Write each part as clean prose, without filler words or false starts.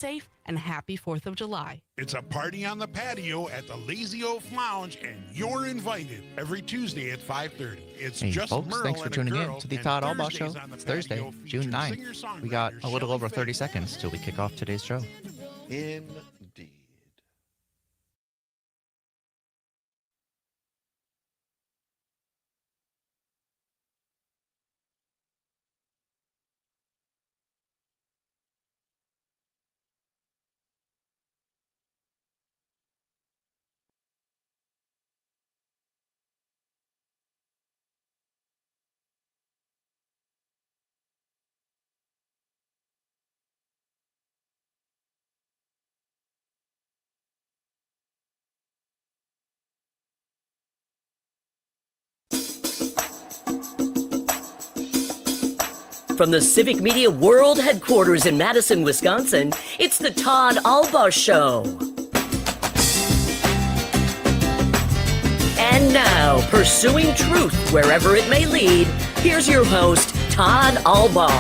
safe, and happy 4th of July. It's a party on the patio at the Lazy Oaf Lounge, and you're invited every Tuesday at 5:30. It's Hey, just folks, Merle thanks for and a tuning girl, in to the and Todd Allbaugh Thursdays Show. on the It's Thursday, patio June feature 9th. We got singer-songwriter a little Shelley over 30 Faye. seconds till we kick off today's show. Indeed. From the Civic Media World Headquarters in Madison, Wisconsin, it's the Todd Allbaugh Show. And now, pursuing truth wherever it may lead, here's your host, Todd Allbaugh.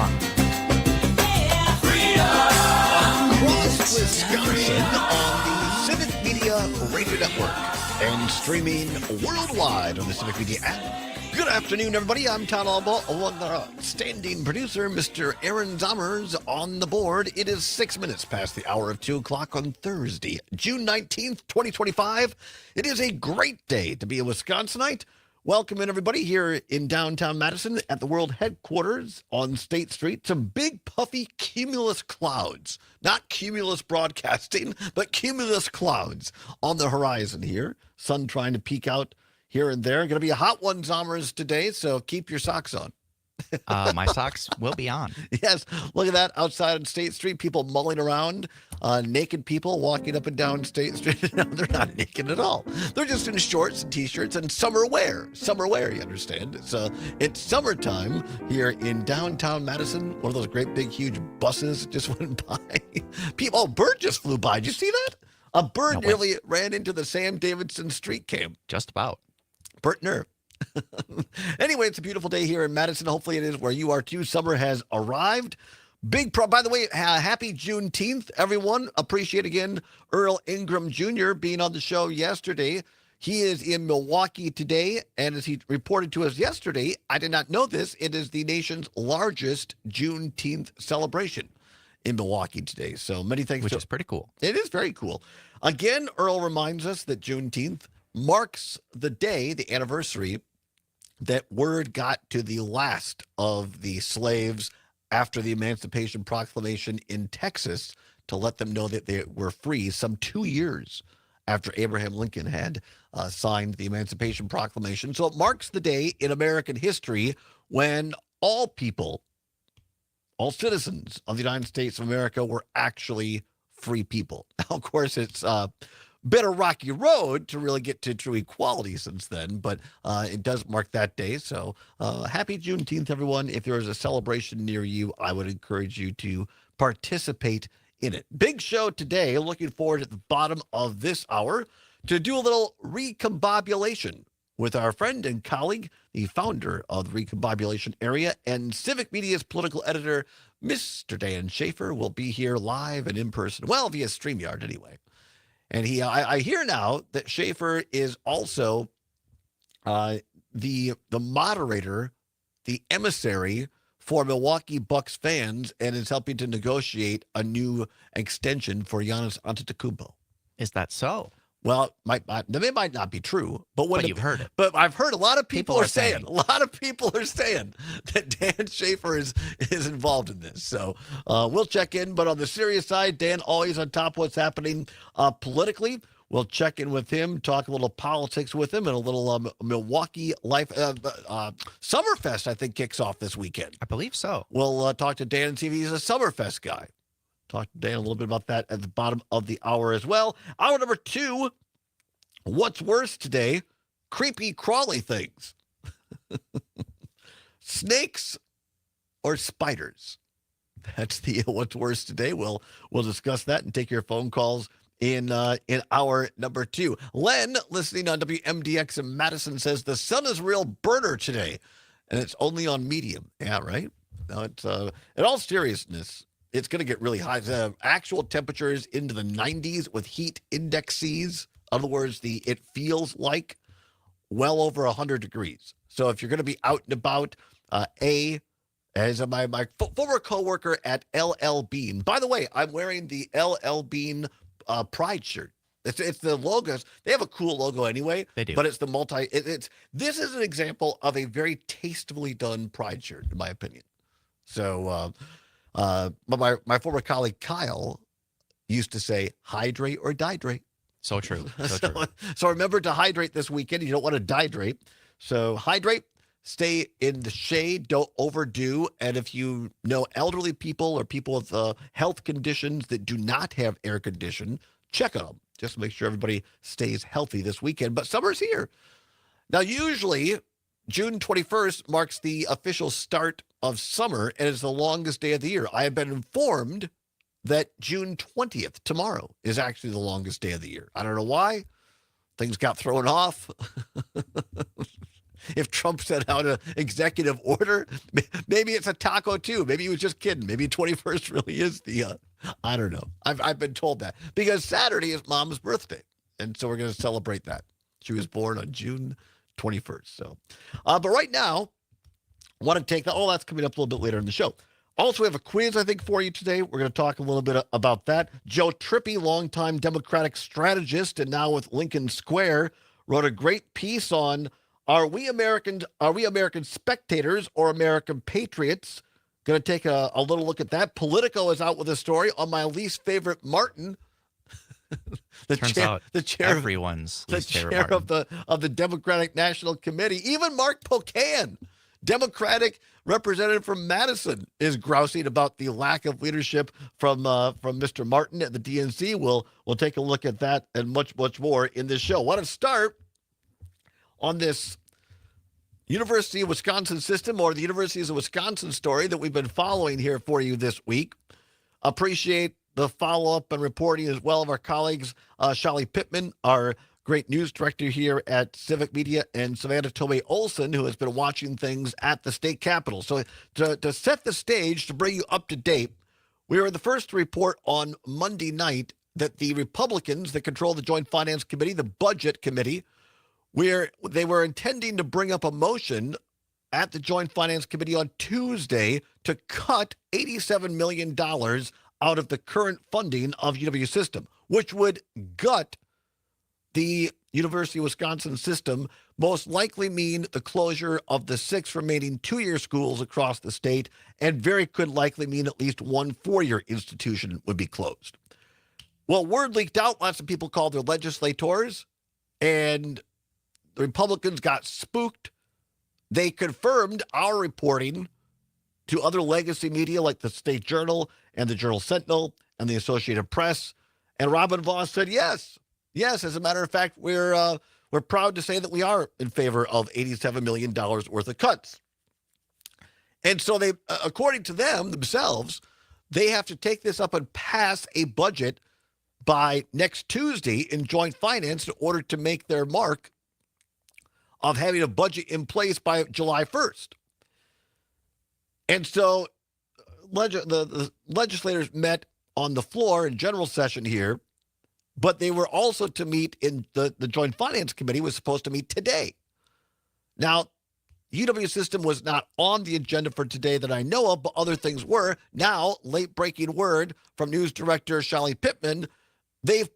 Across Wisconsin on the Civic Media Radio Network and streaming worldwide on the Civic Media app. Good afternoon, everybody. I'm Todd Allbaugh, along with our outstanding producer, Mr. Aaron Zommers, on the board. It is 6 minutes past the hour of 2 o'clock on Thursday, June 19th, 2025. It is a great day to be a Wisconsinite. Welcome in, everybody, here in downtown Madison at the world headquarters on State Street. Some big, puffy, cumulus clouds. Not cumulus broadcasting, but cumulus clouds on the horizon here. Sun trying to peek out here and there. Going to be a hot one, Zommers, today, so keep your socks on. My socks will be on. Yes, look at that outside on State Street. People mulling around, naked people walking up and down State Street. No, they're not naked at all. They're just in shorts and T-shirts and summer wear. Summer wear, you understand? It's summertime here in downtown Madison. One of those great big huge buses just went by. People, a bird just flew by. Did you see that? A bird nearly ran into the Sam Davidson street camp. Just about. Bert Nerve. Anyway, it's a beautiful day here in Madison. Hopefully it is where you are too. Summer has arrived. By the way, happy Juneteenth, everyone. Appreciate again Earl Ingram Jr. being on the show yesterday. He is in Milwaukee today, and as he reported to us yesterday, I did not know this, it is the nation's largest Juneteenth celebration in Milwaukee today. So many thanks. Which is pretty cool. It is very cool. Again, Earl reminds us that Juneteenth marks the day, the anniversary, that word got to the last of the slaves after the Emancipation Proclamation in Texas to let them know that they were free some 2 years after Abraham Lincoln had signed the Emancipation Proclamation. So it marks the day in American history when all people, all citizens of the United States of America were actually free people. Now, of course, it's been a rocky road to really get to true equality since then, but it does mark that day. So happy Juneteenth, everyone. If there is a celebration near you, I would encourage you to participate in it. Big show today. Looking forward at the bottom of this hour to do a little recombobulation with our friend and colleague, the founder of the Recombobulation Area and Civic Media's political editor, Mr. Dan Schaefer, will be here live and in person. Well, via StreamYard anyway. And I hear now that Schaefer is also the moderator, the emissary for Milwaukee Bucks fans, and is helping to negotiate a new extension for Giannis Antetokounmpo. Is that so? Well, it might not be true, but you've heard it. But I've heard a lot of people are saying saying. that Dan Schaefer is involved in this. So we'll check in. But on the serious side, Dan always on top of what's happening politically. We'll check in with him, talk a little politics with him, and a little Milwaukee life. Summerfest, I think, kicks off this weekend. I believe so. We'll talk to Dan and see if he's a Summerfest guy. Talk to Dan a little bit about that at the bottom of the hour as well. Hour number 2, what's worse today? Creepy, crawly things. Snakes or spiders? That's the what's worse today. We'll discuss that and take your phone calls in hour number 2. Len, listening on WMDX in Madison, says the sun is a real burner today, and it's only on medium. Yeah, right? No, it's in all seriousness, It's going to get really high. The actual temperatures into the 90s with heat indexes. In other words, it feels like well over 100 degrees. So if you're going to be out and about, as my former coworker at LL Bean. By the way, I'm wearing the LL Bean Pride shirt. It's the logos. They have a cool logo anyway. They do. But it's the this is an example of a very tastefully done Pride shirt, in my opinion. So, my former colleague Kyle used to say, hydrate or dihydrate. So true. So true. So remember to hydrate this weekend. You don't want to dihydrate. So hydrate, stay in the shade, don't overdo. And if you know elderly people or people with health conditions that do not have air conditioning, check on them. Just to make sure everybody stays healthy this weekend. But summer's here. Now, usually June 21st marks the official start of summer and is the longest day of the year. I have been informed that June 20th, tomorrow, is actually the longest day of the year. I don't know why. Things got thrown off. If Trump sent out an executive order, maybe it's a taco too. Maybe he was just kidding. Maybe 21st really is the, I don't know. I've been told that. Because Saturday is Mom's birthday. And so we're going to celebrate that. She was born on June 21st. So, but right now, I want to take that. Oh, that's coming up a little bit later in the show. Also, we have a quiz, I think, for you today. We're going to talk a little bit about that. Joe Trippi, longtime Democratic strategist and now with Lincoln Square, wrote a great piece on Are we American spectators or American patriots? Going to take a little look at that. Politico is out with a story on my least favorite Martin. Turns out everyone's least favorite Martin. of the Democratic National Committee. Even Mark Pocan, Democratic representative from Madison, is grousing about the lack of leadership from Mr. Martin at the DNC. We'll take a look at that and much more in this show. I want to start on this University of Wisconsin system, or the Universities of Wisconsin story that we've been following here for you this week. Appreciate the follow-up and reporting as well of our colleagues, Shelly Pittman, our great news director here at Civic Media, and Savannah Tomei Olson, who has been watching things at the state capitol. So to set the stage, to bring you up to date, we were the first to report on Monday night that the Republicans that control the Joint Finance Committee, the Budget Committee, where they were intending to bring up a motion at the Joint Finance Committee on Tuesday to cut $87 million out of the current funding of UW system, which would gut the University of Wisconsin system, most likely mean the closure of the 6 remaining 2-year schools across the state, and very could likely mean at least one 4-year institution would be closed. Well, word leaked out. Lots of people called their legislators, and the Republicans got spooked. They confirmed our reporting to other legacy media like the State Journal and the Journal Sentinel and the Associated Press. And Robin Voss said, yes, as a matter of fact, we're proud to say that we are in favor of $87 million worth of cuts. And so they, according to themselves, they have to take this up and pass a budget by next Tuesday in joint finance in order to make their mark of having a budget in place by July 1st. And so the legislators met on the floor in general session here, but they were also to meet in the Joint Finance Committee was supposed to meet today. Now, UW system was not on the agenda for today that I know of, but other things were. Now, late-breaking word from news director Shelly Pittman, they're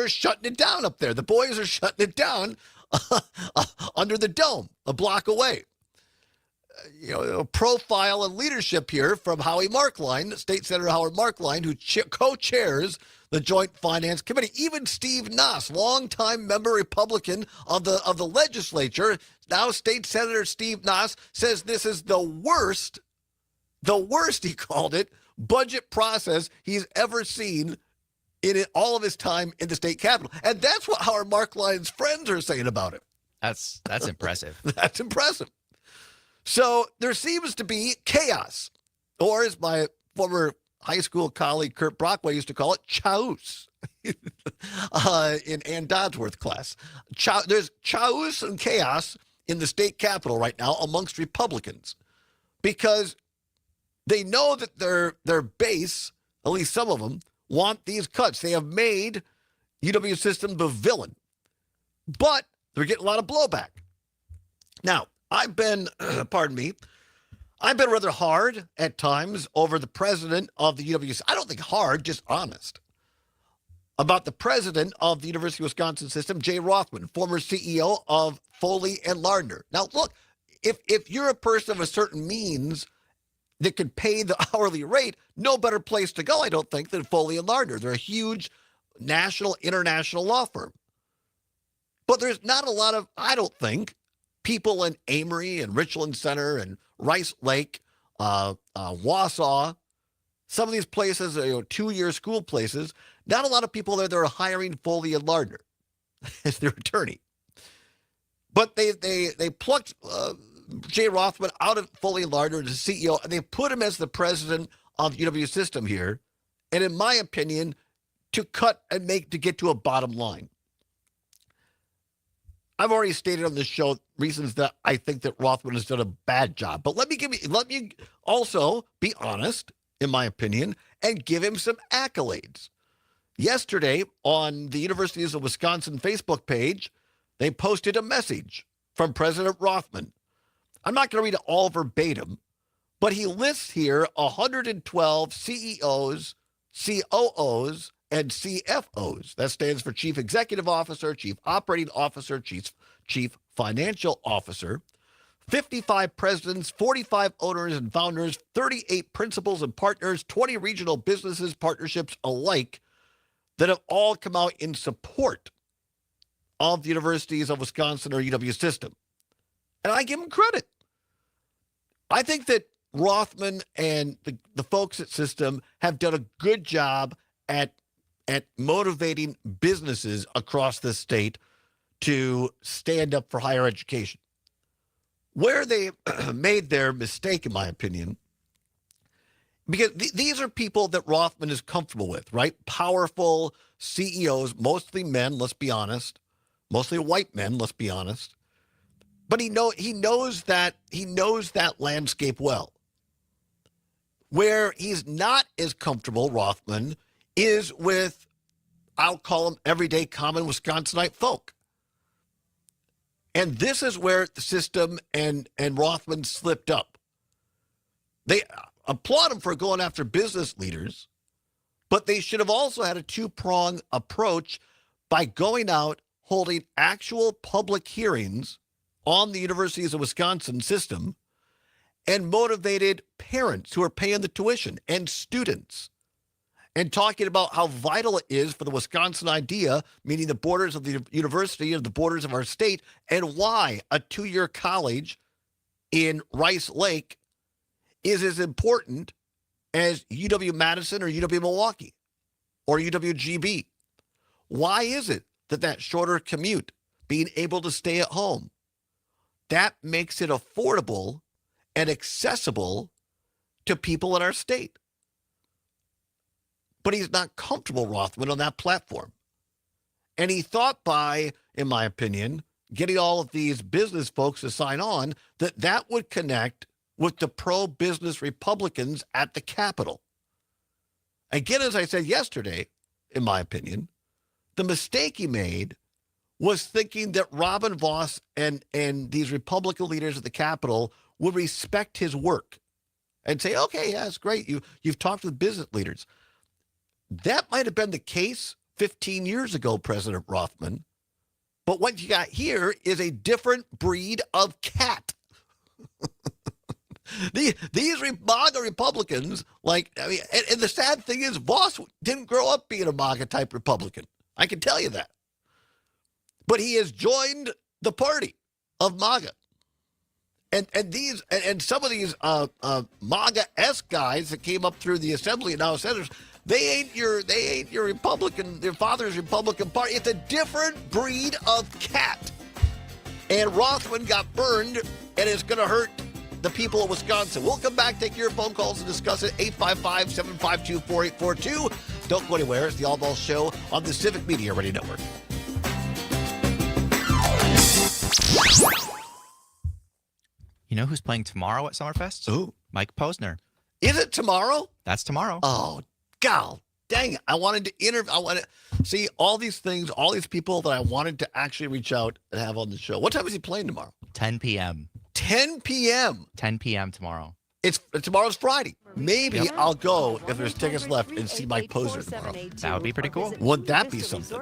shutting it down up there. The boys are shutting it down under the dome, a block away. A profile and leadership here from Howie Markline, State Senator Howard Markline, who co-chairs the Joint Finance Committee. Even Steve Noss, longtime member Republican of the legislature, now State Senator Steve Noss, says this is the worst, he called it, budget process he's ever seen in all of his time in the state capitol. And that's what Howard Markline's friends are saying about it. That's impressive. That's impressive. So there seems to be chaos, or as my former high school colleague Kurt Brockway used to call it, chaos, in Ann Dodsworth class. There's chaos and chaos in the state capitol right now amongst Republicans, because They know that their base, at least some of them, want these cuts. They have made UW System the villain, but they're getting a lot of blowback. Now, I've been, pardon me, I've been rather hard at times over the president of the UW. I don't think hard, just honest about the president of the University of Wisconsin System, Jay Rothman, former CEO of Foley and Lardner. Now, look, if you're a person of a certain means that could pay the hourly rate, no better place to go, I don't think, than Foley and Lardner. They're a huge national, international law firm. But there's not a lot of, I don't think, people in Amory and Richland Center and Rice Lake, Wausau, some of these places, 2-year school places, not a lot of people there that are hiring Foley and Lardner as their attorney. But they plucked Jay Rothman out of Foley and Lardner as CEO, and they put him as the president of UW System here. And in my opinion, to cut and to get to a bottom line. I've already stated on this show reasons that I think that Rothman has done a bad job. But let me also be honest, in my opinion, and give him some accolades. Yesterday, on the Universities of Wisconsin Facebook page, they posted a message from President Rothman. I'm not going to read it all verbatim, but he lists here 112 CEOs, COOs, and CFOs. That stands for Chief Executive Officer, Chief Operating Officer, Chief Financial Officer, 55 presidents, 45 owners and founders, 38 principals and partners, 20 regional businesses, partnerships alike that have all come out in support of the Universities of Wisconsin or UW System. And I give them credit. I think that Rothman and the folks at System have done a good job at motivating businesses across the state to stand up for higher education. Where they made their mistake, in my opinion, because these are people that Rothman is comfortable with, right? Powerful CEOs, mostly men, let's be honest. Mostly white men, let's be honest. But he knows that landscape well. Where he's not as comfortable, Rothman, is with, I'll call them everyday common Wisconsinite folk. And this is where the System and Rothman slipped up. They applaud him for going after business leaders, but they should have also had a two-pronged approach by going out, holding actual public hearings on the Universities of Wisconsin System, and motivated parents who are paying the tuition and students, and talking about how vital it is for the Wisconsin idea, meaning the borders of the university and the borders of our state, and why a 2-year college in Rice Lake is as important as UW-Madison or UW-Milwaukee or UW-GB. Why is it that shorter commute, being able to stay at home, that makes it affordable and accessible to people in our state? But he's not comfortable, Rothman, on that platform. And he thought by, in my opinion, getting all of these business folks to sign on, that would connect with the pro-business Republicans at the Capitol. Again, as I said yesterday, in my opinion, the mistake he made was thinking that Robin Voss and these Republican leaders at the Capitol would respect his work and say, okay, yeah, it's great. You've talked with business leaders. That might have been the case 15 years ago, President Rothman. But what you got here is a different breed of cat. These MAGA Republicans, and the sad thing is, Voss didn't grow up being a MAGA-type Republican. I can tell you that. But he has joined the party of MAGA. And some of these MAGA-esque guys that came up through the assembly and now senators, they ain't your Republican, their father's Republican Party. It's a different breed of cat. And Rothman got burned, and it's going to hurt the people of Wisconsin. We'll come back, take your phone calls, and discuss it. 855-752-4842. Don't go anywhere. It's the Allbaugh Show on the Civic Media Radio Network. You know who's playing tomorrow at Summerfest? Who? Mike Posner. Is it tomorrow? That's tomorrow. Oh, God. Dang it. I wanted to interview. I want to see all these things, all these people that I wanted to actually reach out and have on the show. What time is he playing tomorrow? 10 p.m. 10 p.m. 10 p.m. tomorrow. Tomorrow's Friday. Maybe Yep. I'll go if there's tickets left and see Mike Posner tomorrow. That would be pretty cool. Would that be something?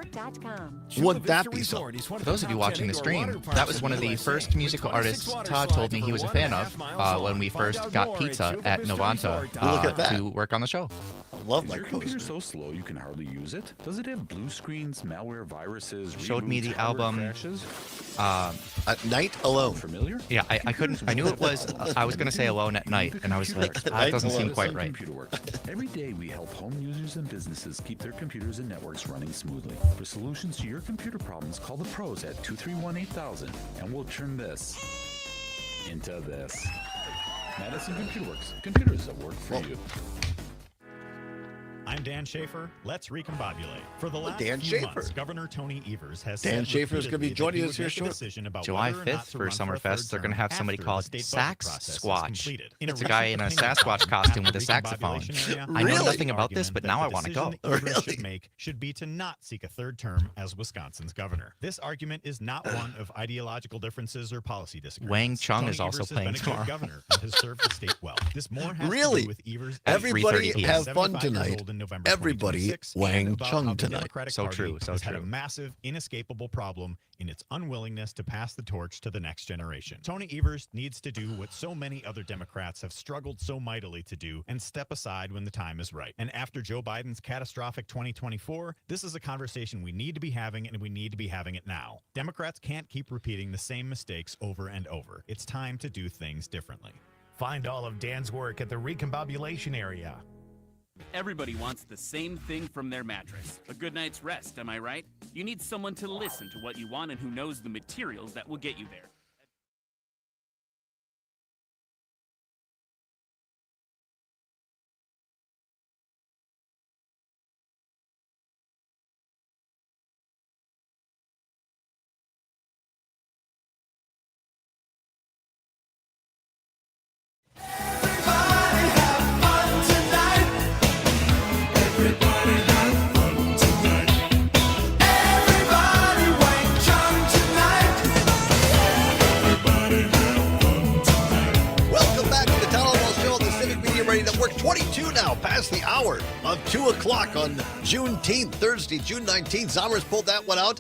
Would that be something? For those of you watching the stream, that was one of the first musical artists Todd told me he was a fan of when we first got pizza at Novanta Look at that. to work on the show. I love Is Mike your computer Posner. so slow you can hardly use it? Does it have blue screens, malware, viruses, Showed me reboots, the hardware album. crashes? At night alone. Familiar? Yeah, I couldn't. I knew it was. I was gonna say Alone at Night, and I was like, that doesn't seem quite right. Every day we help home users and businesses keep their computers and networks running smoothly. For solutions to your computer problems, call the pros at 231-8000, and we'll turn this into this. Madison Computer Works. Computers that work for you. I'm Dan Schaefer. Let's recombobulate. For the last Dan few Schaefer. months, Governor Tony Evers has Dan said Schaefer is going to be repeatedly joining that us he here would make a shortly. decision about July whether or not 5th to for run a Summerfest, third they're gonna term have somebody after called the state budget Sax process is Squatch. completed. In It's a guy in a recent opinion Sasquatch poll costume at with a the saxophone. recombobulation area, I know Really? nothing about this, but now I want to go. The decision Evers Really? should make should be to not seek a third term as Wisconsin's governor. This argument is not one of ideological differences or policy disagreements. Wang Chung Tony is also Evers has playing been a good tomorrow. governor and has served the state well. This more has to Really? do with Evers. Everybody 3:30 have fun 75 years tonight. old in November Everybody 2026, Wang and about Chung how the tonight. Democratic So Party true, so has had a true. massive, inescapable problem in its unwillingness to pass the torch to the next generation. Tony Evers needs to do what so many other Democrats have struggled so mightily to do and step aside when the time is right. And after Joe Biden's catastrophic 2024, this is a conversation we need to be having, and we need to be having it now. Democrats can't keep repeating the same mistakes over and over. It's time to do things differently. Find all of Dan's work at the recombobulation area. Everybody wants the same thing from their mattress. A good night's rest, am I right? You need someone to listen to what you want and who knows the materials that will get you there. Welcome back to the Allbaugh Show on the Civic Media Radio Network. 22 now, past the hour of 2 o'clock on Juneteenth, Thursday, June 19th. Zomer's pulled that one out.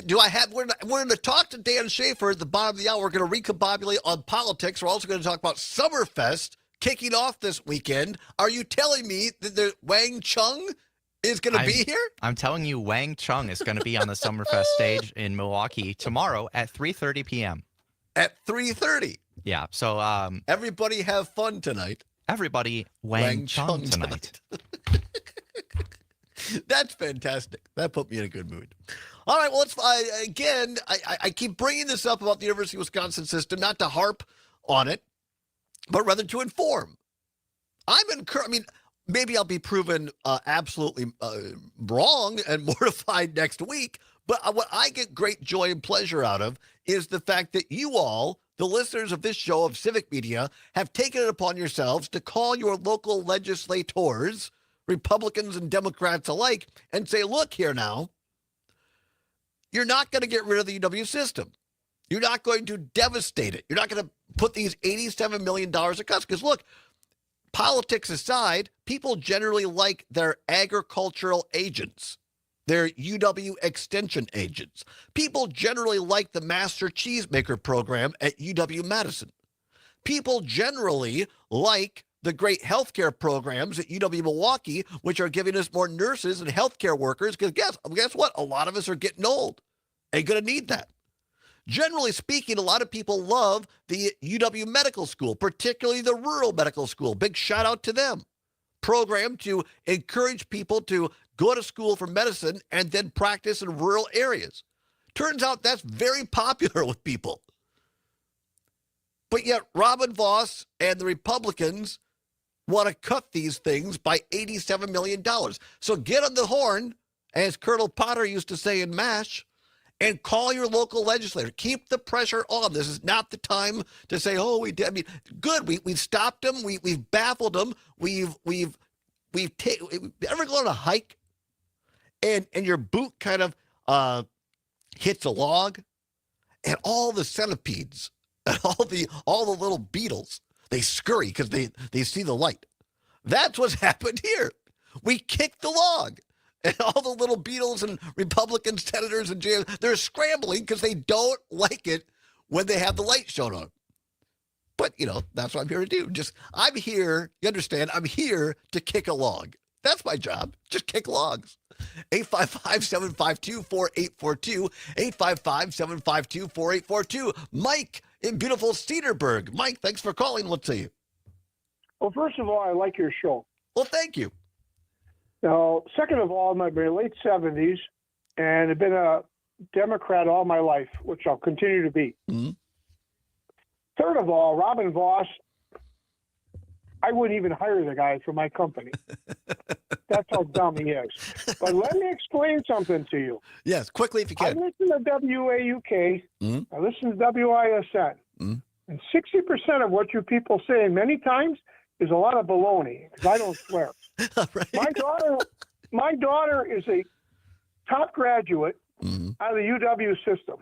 We're going to talk to Dan Schaefer at the bottom of the hour. We're going to recombobulate on politics. We're also going to talk about Summerfest kicking off this weekend. Are you telling me that Wang Chung is going to be here? I'm telling you, Wang Chung is going to be on the Summerfest stage in Milwaukee tomorrow at 3:30 p.m. At 3:30. Yeah, so Everybody have fun tonight. everybody, Wang Chung tonight. That's fantastic. That put me in a good mood. All right, well, I keep bringing this up about the University of Wisconsin system, not to harp on it, but rather to inform. I'm encouraged. I mean, maybe I'll be proven absolutely wrong and mortified next week, but what I get great joy and pleasure out of is the fact that you all, the listeners of this show of Civic Media, have taken it upon yourselves to call your local legislators, Republicans and Democrats alike, and say, look here now, you're not going to get rid of the UW system. You're not going to devastate it. You're not going to put these $87 million of cuts. Because look, politics aside, people generally like their agricultural agents, their UW extension agents. People generally like the Master Cheesemaker program at UW-Madison. People generally like the great healthcare programs at UW-Milwaukee, which are giving us more nurses and healthcare workers, because guess what? A lot of us are getting old. Ain't going to need that. Generally speaking, a lot of people love the UW Medical School, particularly the rural medical school. Big shout out to them. Program to encourage people to go to school for medicine and then practice in rural areas. Turns out that's very popular with people. But yet Robin Vos and the Republicans want to cut these things by $87 million. So get on the horn, as Colonel Potter used to say in MASH, and call your local legislator. Keep the pressure on. This is not the time to say, "Oh, we did." I mean, good. We've stopped them. We've baffled them. We've ever gone on a hike, and your boot kind of hits a log, and all the centipedes and all the little beetles, they scurry because they see the light. That's what's happened here. We kicked the log. And all the little beetles and Republican senators and jail, they're scrambling because they don't like it when they have the light shown on. But, that's what I'm here to do. I'm here, you understand, I'm here to kick a log. That's my job. Just kick logs. 855-752-4842. 855-752-4842. Mike in beautiful Cedarburg. Mike, thanks for calling. What say you? Well, first of all, I like your show. Well, thank you. Now, second of all, I'm in my late 70s, and I've been a Democrat all my life, which I'll continue to be. Mm-hmm. Third of all, Robin Voss, I wouldn't even hire the guy for my company. That's how dumb he is. But let me explain something to you. Yes, quickly if you I can. listen to WAUK. Mm-hmm. I listen to WISN. Mm-hmm. And 60% of what you people say many times is a lot of baloney, because I don't swear. Right. My daughter is a top graduate Mm-hmm. out of the UW system.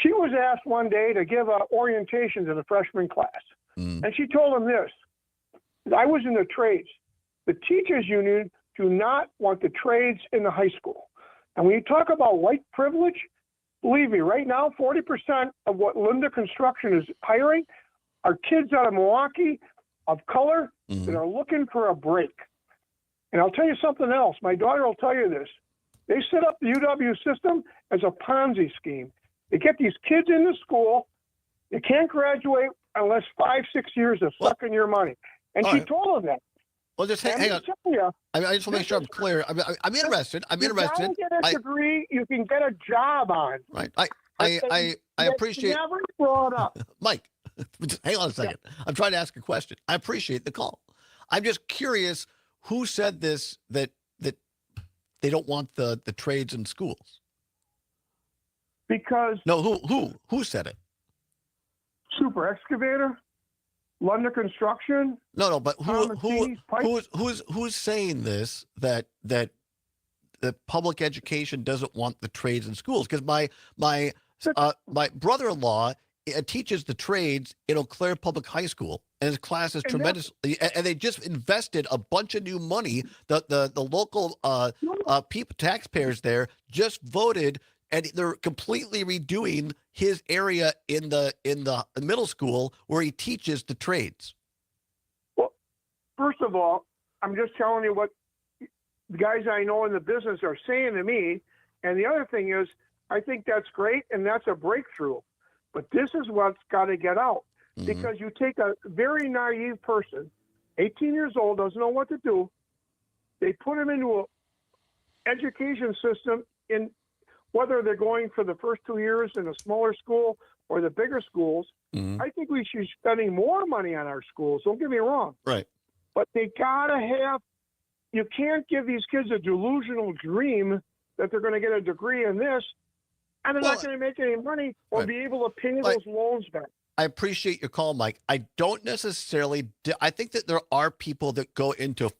She was asked one day to give an orientation to the freshman class. Mm-hmm. And she told them this. I was in the trades. The teachers union do not want the trades in the high school. And when you talk about white privilege, believe me, right now, 40% of what Linda Construction is hiring are kids out of Milwaukee of color Mm-hmm. that are looking for a break. And I'll tell you something else. My daughter will tell you this. They set up the UW system as a Ponzi scheme. They get these kids into school. They can't graduate unless 5-6 years of sucking your money. And she told them that. Well, just hang on. I just want to make sure I'm clear. I'm interested. I'm interested. You can get a degree. You can get a job on. Right. I appreciate. Never brought up. Mike, just hang on a second. I'm trying to ask a question. I appreciate the call. I'm just curious who said this, that they don't want the trades in schools. Because who said it? Super Excavator, London Construction. No, but who's saying this, that the public education doesn't want the trades in schools? Because my brother-in-law teaches the trades in Eau Claire Public High School, and his class is tremendous. And they just invested a bunch of new money. The local taxpayers there just voted, and they're completely redoing his area in the middle school where he teaches the trades. Well, first of all, I'm just telling you what the guys I know in the business are saying to me. And the other thing is, I think that's great, and that's a breakthrough. But this is what's got to get out. Mm-hmm. Because you take a very naive person, 18 years old, doesn't know what to do. They put him into an education system, in whether they're going for the first 2 years in a smaller school or the bigger schools. Mm-hmm. I think we should be spending more money on our schools. Don't get me wrong. Right. But they got to have, you can't give these kids a delusional dream that they're going to get a degree in this, and they're not going to make any money or be able to pay those loans back. I appreciate your call, Mike. I don't necessarily. I think that there are people that go into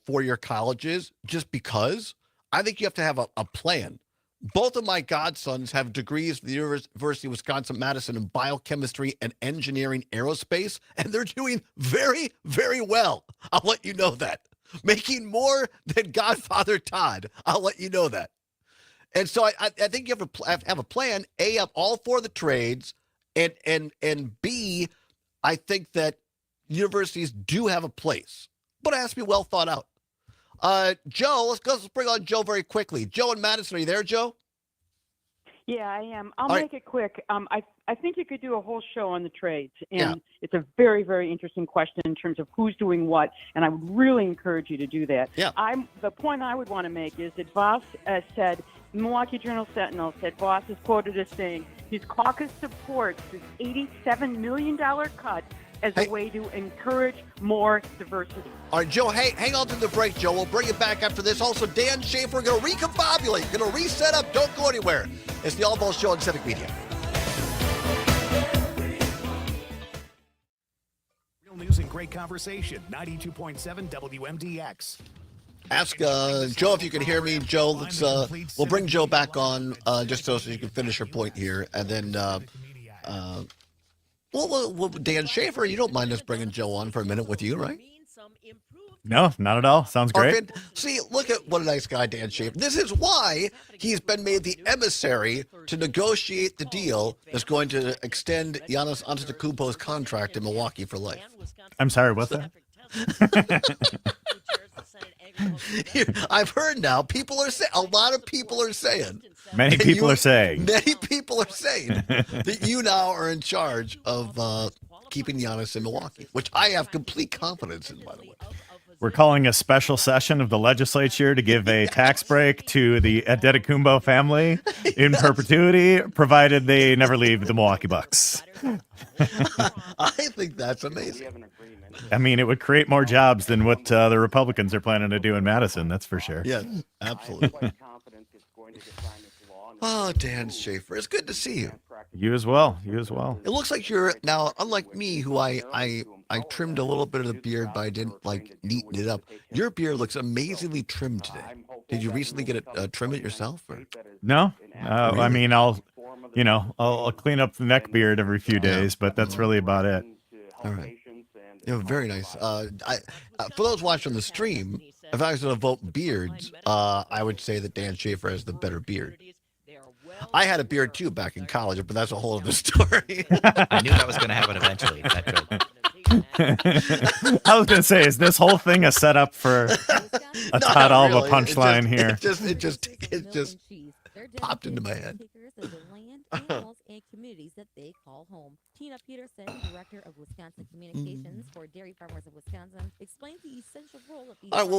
four-year colleges just because. I think you have to have a plan. Both of my godsons have degrees from the University of Wisconsin-Madison in biochemistry and engineering aerospace, and they're doing very, very well. I'll let you know that. Making more than Godfather Todd. I'll let you know that. And so I think you have to have a plan, A, of all four of the trades, and B, I think that universities do have a place, but it has to be well thought out. Joe, let's bring on Joe very quickly. Joe in Madison, are you there, Joe? Yeah, I am. I'll All make it quick. I think you could do a whole show on the trades, and Yeah. it's a very, very interesting question in terms of who's doing what, and I would really encourage you to do that. Yeah. The point I would want to make is that Voss said, Milwaukee Journal Sentinel said Voss is quoted as saying his caucus supports this $87 million cut as a way to encourage more diversity. All right, Joe, hey, hang on to the break, Joe. We'll bring it back after this. Also, Dan Schaefer, going to reconfabulate, going to reset up. Don't go anywhere. It's the Allbaugh Show on Civic Media. Real news and great conversation. 92.7 WMDX. Ask Joe if you can hear me. Joe, let's we'll bring Joe back on just so you can finish your point here, and then well, Dan Schaefer, you don't mind us bringing Joe on for a minute with you, right? No, not at all. Sounds great. Okay. See, look at what a nice guy Dan Schaefer. This is why he's been made the emissary to negotiate the deal that's going to extend Giannis Antetokounmpo's contract in Milwaukee for life. I'm sorry, what's that? I've heard now. People are saying, a lot of people are saying. Many people are saying that you now are in charge of keeping Giannis in Milwaukee, which I have complete confidence in, by the way. We're calling a special session of the legislature to give a tax break to the Antetokounmpo family in perpetuity, provided they never leave the Milwaukee Bucks. I think that's amazing. I mean, it would create more jobs than what the Republicans are planning to do in Madison, that's for sure. Yes, absolutely. Oh, Dan Schaefer, it's good to see you. You as well. You as well. It looks like you're now, unlike me, who I trimmed a little bit of the beard, but I didn't like neaten it up. Your beard looks amazingly trimmed today. Did you recently get it trim it yourself? Or? No, I mean, I'll clean up the neck beard every few days, but that's really about it. All right. Yeah, very nice. For those watching the stream, if I was going to vote beards, I would say that Dan Schaefer has the better beard. I had a beard too back in college, but that's a whole other story. I knew that was going to happen eventually. That joke. I was going to say, is this whole thing a setup for a Todd Allbaugh punchline here? It just popped into my head. Animals and communities that they call home. Tina Peterson, director of Wisconsin Communications for Dairy Farmers of Wisconsin, explains the essential role of the. All right,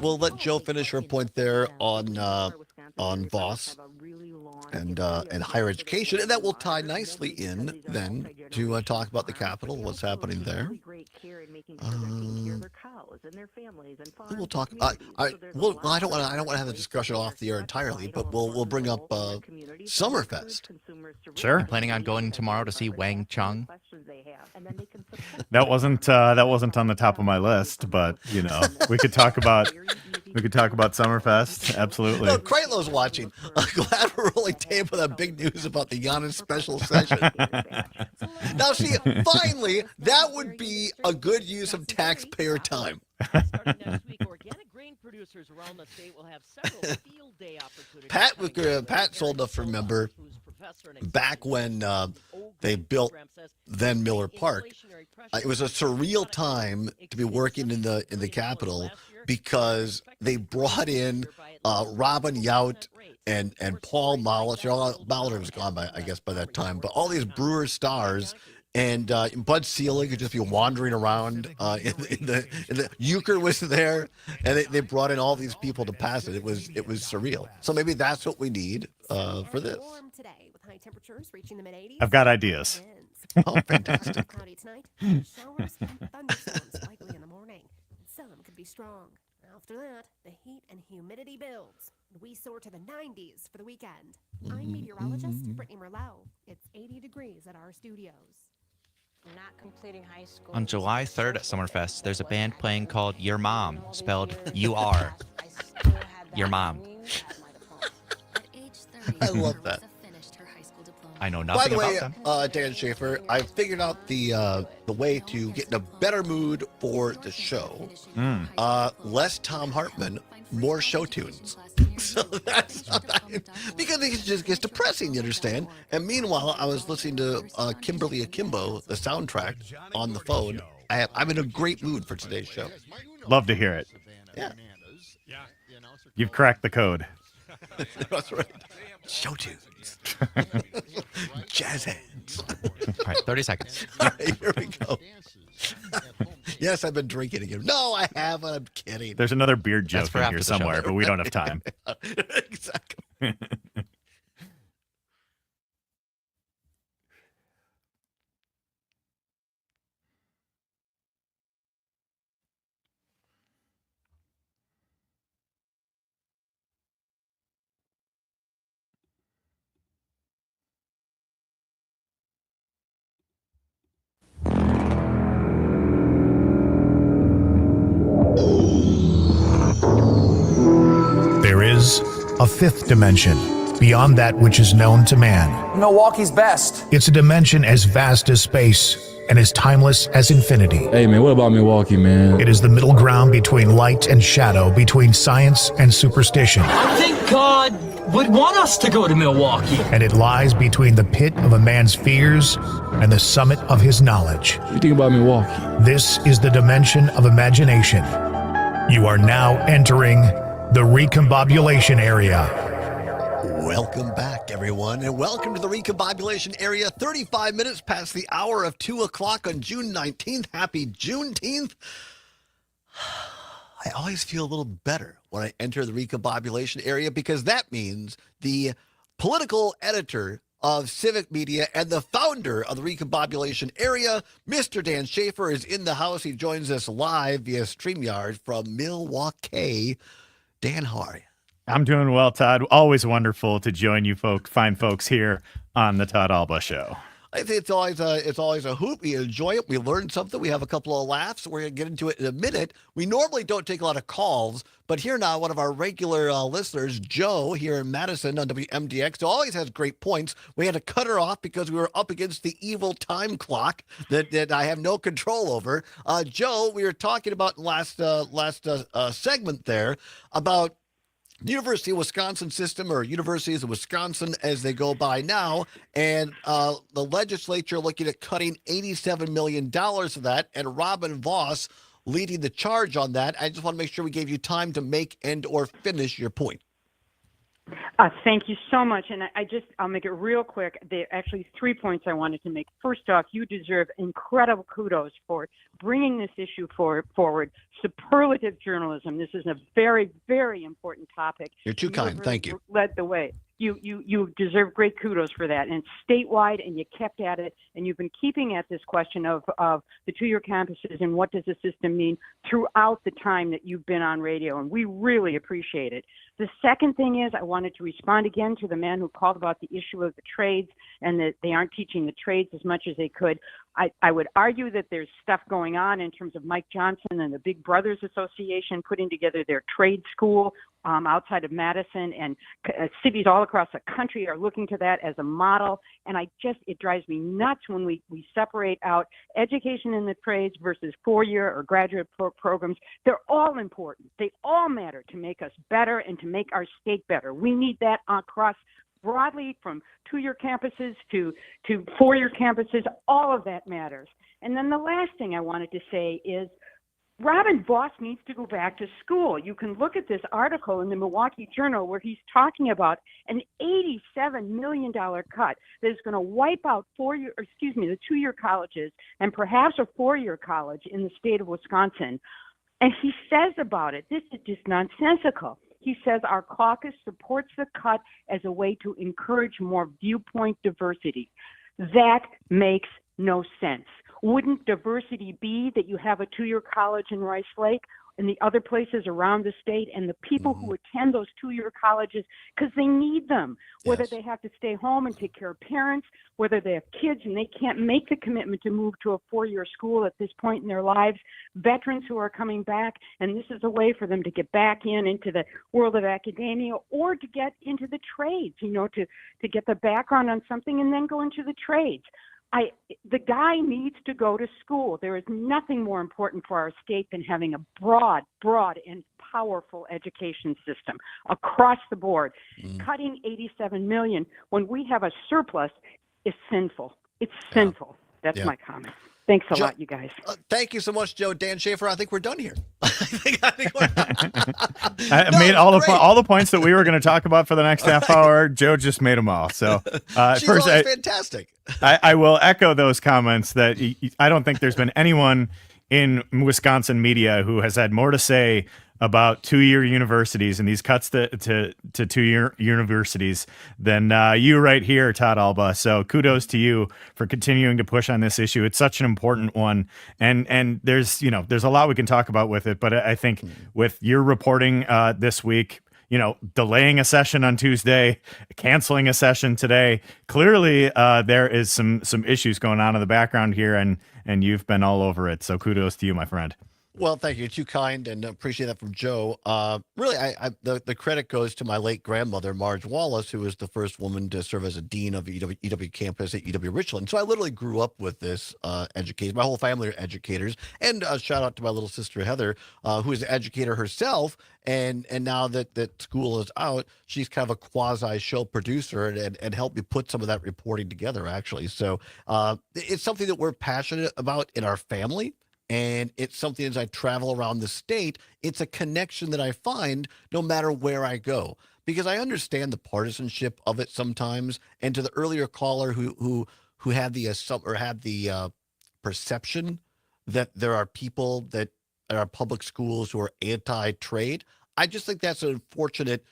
we'll let Joe finish her point there on Voss and higher education, and that will tie nicely in then to talk about the Capitol, what's happening there. We'll talk. I don't want to have the discussion off the air entirely, but we'll bring up Summerfest. Sure. I'm planning on going tomorrow to see Wang Chung. That wasn't on the top of my list, but we could talk about Summerfest. Absolutely. No, Kreitlo's watching. I'm glad we're rolling tape with that big news about the Giannis special session. Now, see, finally, that would be a good use of taxpayer time. Pat sold enough to remember back when they built then Miller Park. It was a surreal time to be working in the Capitol because they brought in Robin Yount and Paul Molitor. Molitor was gone by that time, but all these Brewer stars. And Bud Selig could just be wandering around in the Euchre was there, and they brought in all these people to pass it. It was surreal. So maybe that's what we need for this. I've got ideas. Oh, fantastic! Cloudy tonight. Showers and thunderstorms likely in the morning. Some could be strong. After that, the heat and humidity builds. We soar to the 90s for the weekend. I'm meteorologist Brittany Merlot. It's 80 degrees at our studios. Not completing high school. On July 3rd at Summerfest, there's a band playing called Your Mom, spelled U-R. Your Mom. I love that. I know nothing about them. By the way, Dan Schaefer, I figured out the way to get in a better mood for the show. Less Tom Hartman, more show tunes. So that's because it just gets depressing, you understand? And meanwhile, I was listening to Kimberly Akimbo, the soundtrack, on the phone. I'm in a great mood for today's show. Love to hear it. Yeah. You've cracked the code. That's right. Show tunes. Jazz hands. All right, 30 seconds. All right, here we go. Yes, I've been drinking again. No, I haven't. I'm kidding. There's another beard joke in here somewhere, but we don't have time. Exactly. is a fifth dimension, beyond that which is known to man. Milwaukee's best. It's a dimension as vast as space and as timeless as infinity. Hey man, what about Milwaukee, man? It is the middle ground between light and shadow, between science and superstition. I think God would want us to go to Milwaukee. And it lies between the pit of a man's fears and the summit of his knowledge. What do you think about Milwaukee? This is the dimension of imagination. You are now entering the recombobulation area. Welcome back, everyone, and welcome to the recombobulation area. 35 minutes past the hour of 2 o'clock on June 19th. Happy Juneteenth. I always feel a little better when I enter the recombobulation area because that means the political editor of Civic Media and the founder of the recombobulation area, Mr. Dan Schaefer, is in the house. He joins us live via StreamYard from Milwaukee. Dan, how are you? I'm doing well, Todd. Always wonderful to join you fine folks here on the Todd Allbaugh Show. I think it's always a hoot. We enjoy it. We learn something. We have a couple of laughs. We're going to get into it in a minute. We normally don't take a lot of calls, but here now, one of our regular listeners, Joe, here in Madison on WMDX, who always has great points. We had to cut her off because we were up against the evil time clock that I have no control over. Joe, we were talking about last segment there about the University of Wisconsin system, or universities of Wisconsin as they go by now, and the legislature looking at cutting $87 million of that, and Robin Voss leading the charge on that. I just want to make sure we gave you time to make and or finish your point. Thank you so much. And I'll make it real quick. There are actually 3 points I wanted to make. First off, you deserve incredible kudos for bringing this issue forward. Superlative journalism. This is a very, very important topic. You're too kind. Really Thank you. Led the way. You deserve great kudos for that. And it's statewide, and you kept at it, and you've been keeping at this question of the two-year campuses and what does the system mean throughout the time that you've been on radio, and we really appreciate it. The second thing is I wanted to respond again to the man who called about the issue of the trades and that they aren't teaching the trades as much as they could. I would argue that there's stuff going on in terms of Mike Johnson and the Big Brothers Association putting together their trade school outside of Madison, and cities all across the country are looking to that as a model. And it drives me nuts when we separate out education in the trades versus four-year or graduate programs. They're all important. They all matter to make us better and to make our state better. We need that across broadly, from two-year campuses to four-year campuses. All of that matters. And then the last thing I wanted to say is Robin Voss needs to go back to school. You can look at this article in the Milwaukee Journal where he's talking about an $87 million cut that is going to wipe out the two-year colleges and perhaps a four-year college in the state of Wisconsin. And he says about it, this is just nonsensical. He says our caucus supports the cut as a way to encourage more viewpoint diversity. That makes no sense. Wouldn't diversity be that you have a two-year college in Rice Lake and the other places around the state, and the people who attend those two-year colleges because they need them, whether they have to stay home and take care of parents, whether they have kids and they can't make the commitment to move to a four-year school at this point in their lives, veterans who are coming back, and this is a way for them to get back into the world of academia or to get into the trades, to get the background on something and then go into the trades. The guy needs to go to school. There is nothing more important for our state than having a broad and powerful education system across the board. Cutting $87 million when we have a surplus is sinful. It's sinful. That's my comment. Thanks a lot, you guys. Thank you so much, Joe. Dan Schaefer, I think we're done here. I made all the points that we were going to talk about for the next half hour. Joe just made them all. So first, fantastic. I will echo those comments that I don't think there's been anyone in Wisconsin media who has had more to say about two-year universities and these cuts to two-year universities than you right here, Todd Allbaugh. So kudos to you for continuing to push on this issue. It's such an important one, and there's a lot we can talk about with it. But I think with your reporting this week, delaying a session on Tuesday, canceling a session today, clearly there is some issues going on in the background here, and you've been all over it. So kudos to you, my friend. Well, thank you. Too kind, and appreciate that from Joe. Really, the credit goes to my late grandmother, Marge Wallace, who was the first woman to serve as a dean of EW campus at EW Richland. So I literally grew up with this education. My whole family are educators, and shout out to my little sister Heather, who is an educator herself. And now that school is out, she's kind of a quasi show producer and helped me put some of that reporting together, actually. So it's something that we're passionate about in our family. And it's something as I travel around the state, it's a connection that I find no matter where I go, because I understand the partisanship of it sometimes. And to the earlier caller who had the perception that there are people that at our public schools who are anti-trade, I just think that's an unfortunate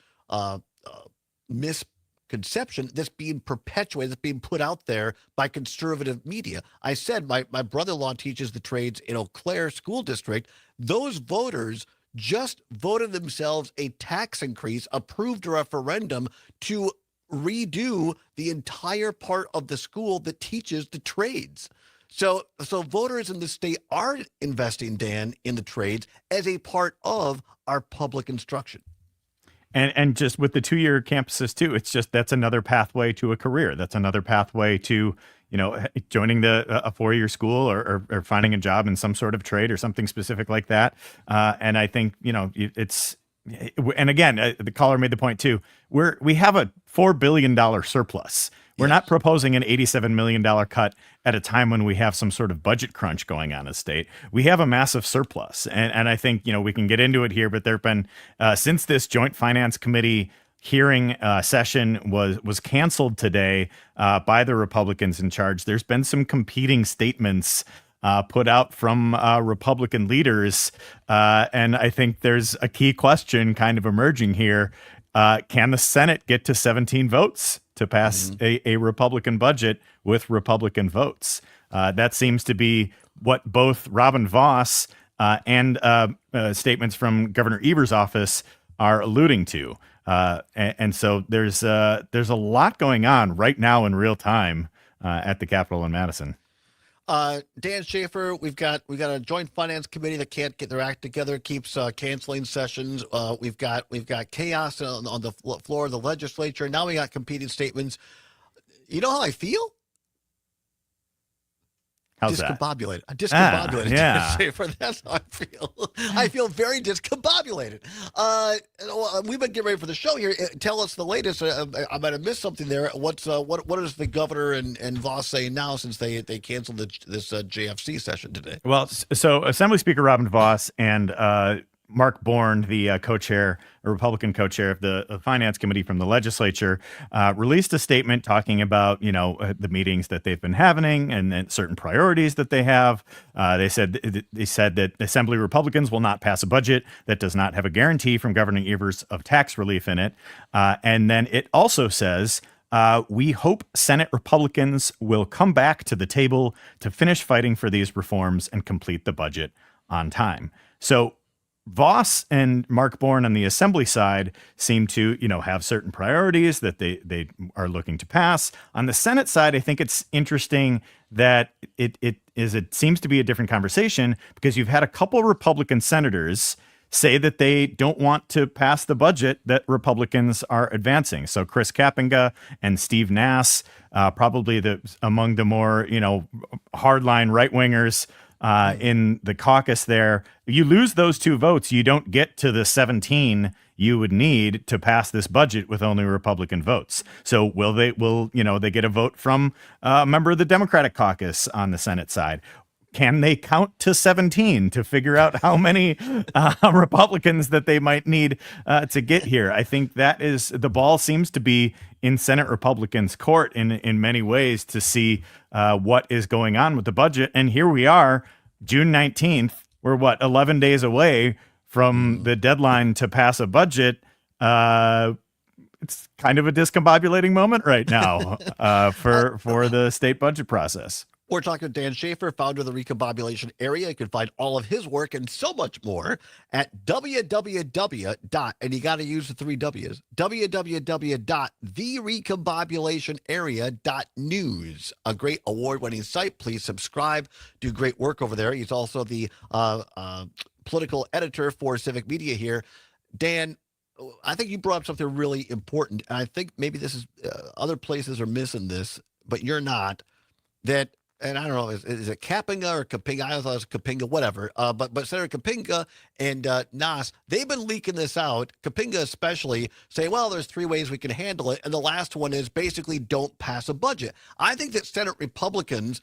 misconception that's being perpetuated, that's being put out there by conservative media. I said my brother-in-law teaches the trades in Eau Claire School District. Those voters just voted themselves a tax increase, approved a referendum to redo the entire part of the school that teaches the trades. So voters in the state are investing, Dan, in the trades as a part of our public instruction. And just with the 2-year campuses too, it's just that's another pathway to a career. That's another pathway to, joining a 4-year school or finding a job in some sort of trade or something specific like that. And I think, it's, and again, the caller made the point too, we have a $4 billion surplus. We're not proposing an $87 million cut at a time when we have some sort of budget crunch going on in the state. We have a massive surplus. And I think, we can get into it here, but there have been, since this Joint Finance Committee hearing session was canceled today by the Republicans in charge, there's been some competing statements put out from Republican leaders. And I think there's a key question kind of emerging here. Can the Senate get to 17 votes to pass a Republican budget with Republican votes? That seems to be what both Robin Vos and statements from Governor Evers' office are alluding to. And so there's a lot going on right now in real time at the Capitol in Madison. Dan Schaefer, we've got a joint finance committee that can't get their act together, keeps canceling sessions. We've got chaos on the floor of the legislature. Now we got competing statements. You know how I feel? How's that? Discombobulated. Discombobulated. Yeah. Schaefer, that's how I feel. I feel very discombobulated. We've been getting ready for the show here. Tell us the latest. I might have missed something there. What is the governor and Voss saying now since they canceled this JFC session today? Well, so Assembly Speaker Robin Vos and Mark Bourne, the co-chair, a Republican co-chair of the Finance Committee from the legislature, released a statement talking about, the meetings that they've been having and certain priorities that they have. They said that Assembly Republicans will not pass a budget that does not have a guarantee from Governor Evers of tax relief in it. And then it also says, we hope Senate Republicans will come back to the table to finish fighting for these reforms and complete the budget on time. So Voss and Mark Bourne on the Assembly side seem to, have certain priorities that they are looking to pass. On the Senate side, I think it's interesting that it seems to be a different conversation because you've had a couple Republican senators say that they don't want to pass the budget that Republicans are advancing. So Chris Kapenga and Steve Nass, probably among the more, hardline right-wingers in the caucus there. You lose those 2 votes, you don't get to the 17 you would need to pass this budget with only Republican votes. So will they get a vote from a member of the Democratic caucus on the Senate side? Can they count to 17 to figure out how many Republicans that they might need to get here? I think that is the ball seems to be in Senate Republicans' court in many ways to see what is going on with the budget. And here we are, June 19th. We're 11 days away from the deadline to pass a budget. It's kind of a discombobulating moment right now for the state budget process. We're talking to Dan Schaefer, founder of the Recombobulation Area. You can find all of his work and so much more at www. And you got to use the 3 W's, www.therecombobulationarea.news. A great award-winning site. Please subscribe. Do great work over there. He's also the political editor for Civic Media here. Dan, I think you brought up something really important, and I think maybe this is other places are missing this, but you're not. That, and I don't know, is it Kapinga or Kapinga? I thought it was Kapinga, whatever. But Senator Kapinga and Nas, they've been leaking this out. Kapinga especially saying, well, there's 3 ways we can handle it, and the last one is basically don't pass a budget. I think that Senate Republicans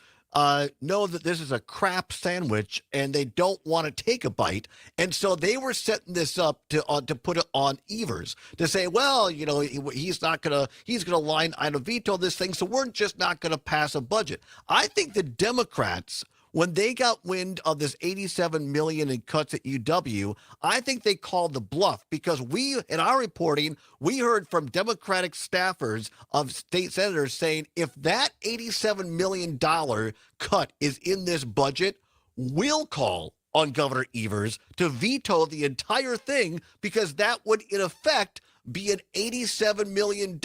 know that this is a crap sandwich and they don't want to take a bite. And so they were setting this up to put it on Evers to say, well, you know, he's going to line item veto this thing. So we're just not going to pass a budget. I think the Democrats, when they got wind of this $87 million in cuts at UW, I think they called the bluff, because in our reporting, we heard from Democratic staffers of state senators saying, if that $87 million cut is in this budget, we'll call on Governor Evers to veto the entire thing, because that would, in effect, be an $87 million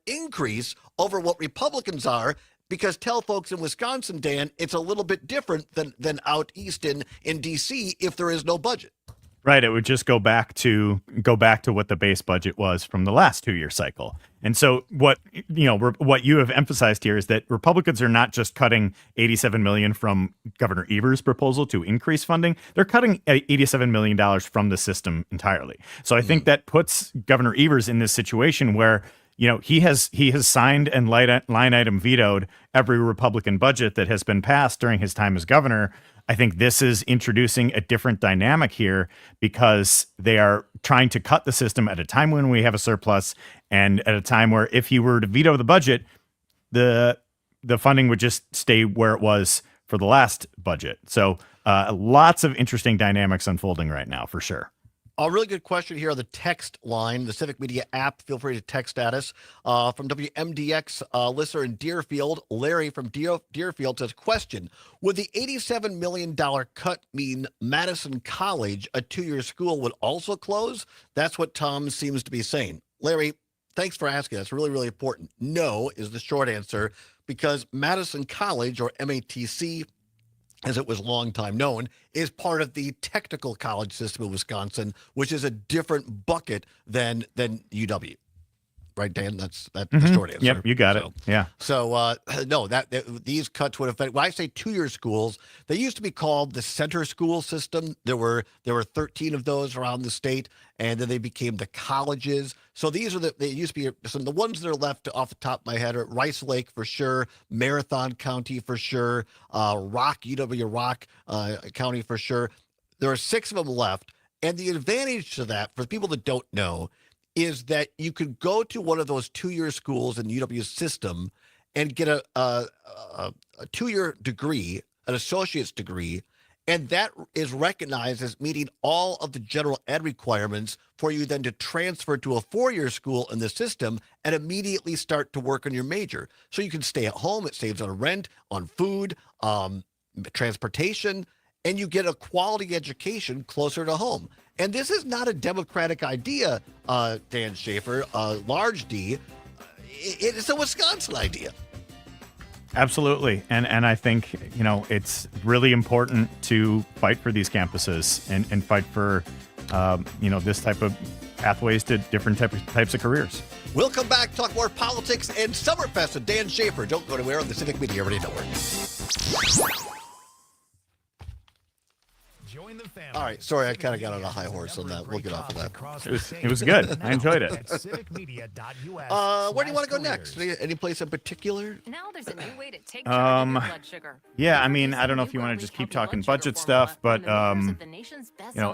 increase over what Republicans are. Because tell folks in Wisconsin, Dan, it's a little bit different than out east in D.C. if there is no budget. Right. It would just go back to what the base budget was from the last 2-year cycle. And so what you have emphasized here is that Republicans are not just cutting $87 million from Governor Evers' proposal to increase funding. They're cutting $87 million from the system entirely. So I think that puts Governor Evers in this situation where, you know, he has signed and line item vetoed every Republican budget that has been passed during his time as governor. I think this is introducing a different dynamic here, because they are trying to cut the system at a time when we have a surplus, and at a time where if he were to veto the budget, the funding would just stay where it was for the last budget. So lots of interesting dynamics unfolding right now, for sure. A really good question here on the text line, the Civic Media app. Feel free to text at us. From WMDX listener in Deerfield, Larry from Deerfield says, question, would the $87 million cut mean Madison College, a 2-year school, would also close? That's what Tom seems to be saying. Larry, thanks for asking. That's really, really important. No is the short answer, because Madison College, or MATC, as it was long time known, is part of the technical college system of Wisconsin, which is a different bucket than UW. Right, Dan? That's the short answer. Yep, you got it. Yeah. So, no, these cuts would affect, when I say 2-year schools, they used to be called the center school system. There were 13 of those around the state, and then they became the colleges. So these are they used to be, some of the ones that are left off the top of my head are Rice Lake for sure, Marathon County for sure, UW Rock County for sure. There are 6 of them left. And the advantage to that, for people that don't know, is that you could go to one of those 2-year schools in UW's system and get a 2-year degree, an associate's degree, and that is recognized as meeting all of the general ed requirements for you then to transfer to a 4-year school in the system and immediately start to work on your major. So you can stay at home. It saves on rent, on food, transportation, and you get a quality education closer to home. And this is not a Democratic idea, Dan Schaefer, large D. It's a Wisconsin idea. Absolutely. And I think, you know, it's really important to fight for these campuses and fight for, this type of pathways to different types of careers. We'll come back, talk more politics and Summerfest with Dan Schaefer. Don't go anywhere on the Civic Media Radio Network. All right, sorry, I kind of got on a high horse on that. We'll get off of that. It was good. I enjoyed it. Where do you want to go next? Any place in particular? Now there's a new way to take charge of your blood sugar. Yeah, I mean, I don't know if you want to just keep talking budget stuff, but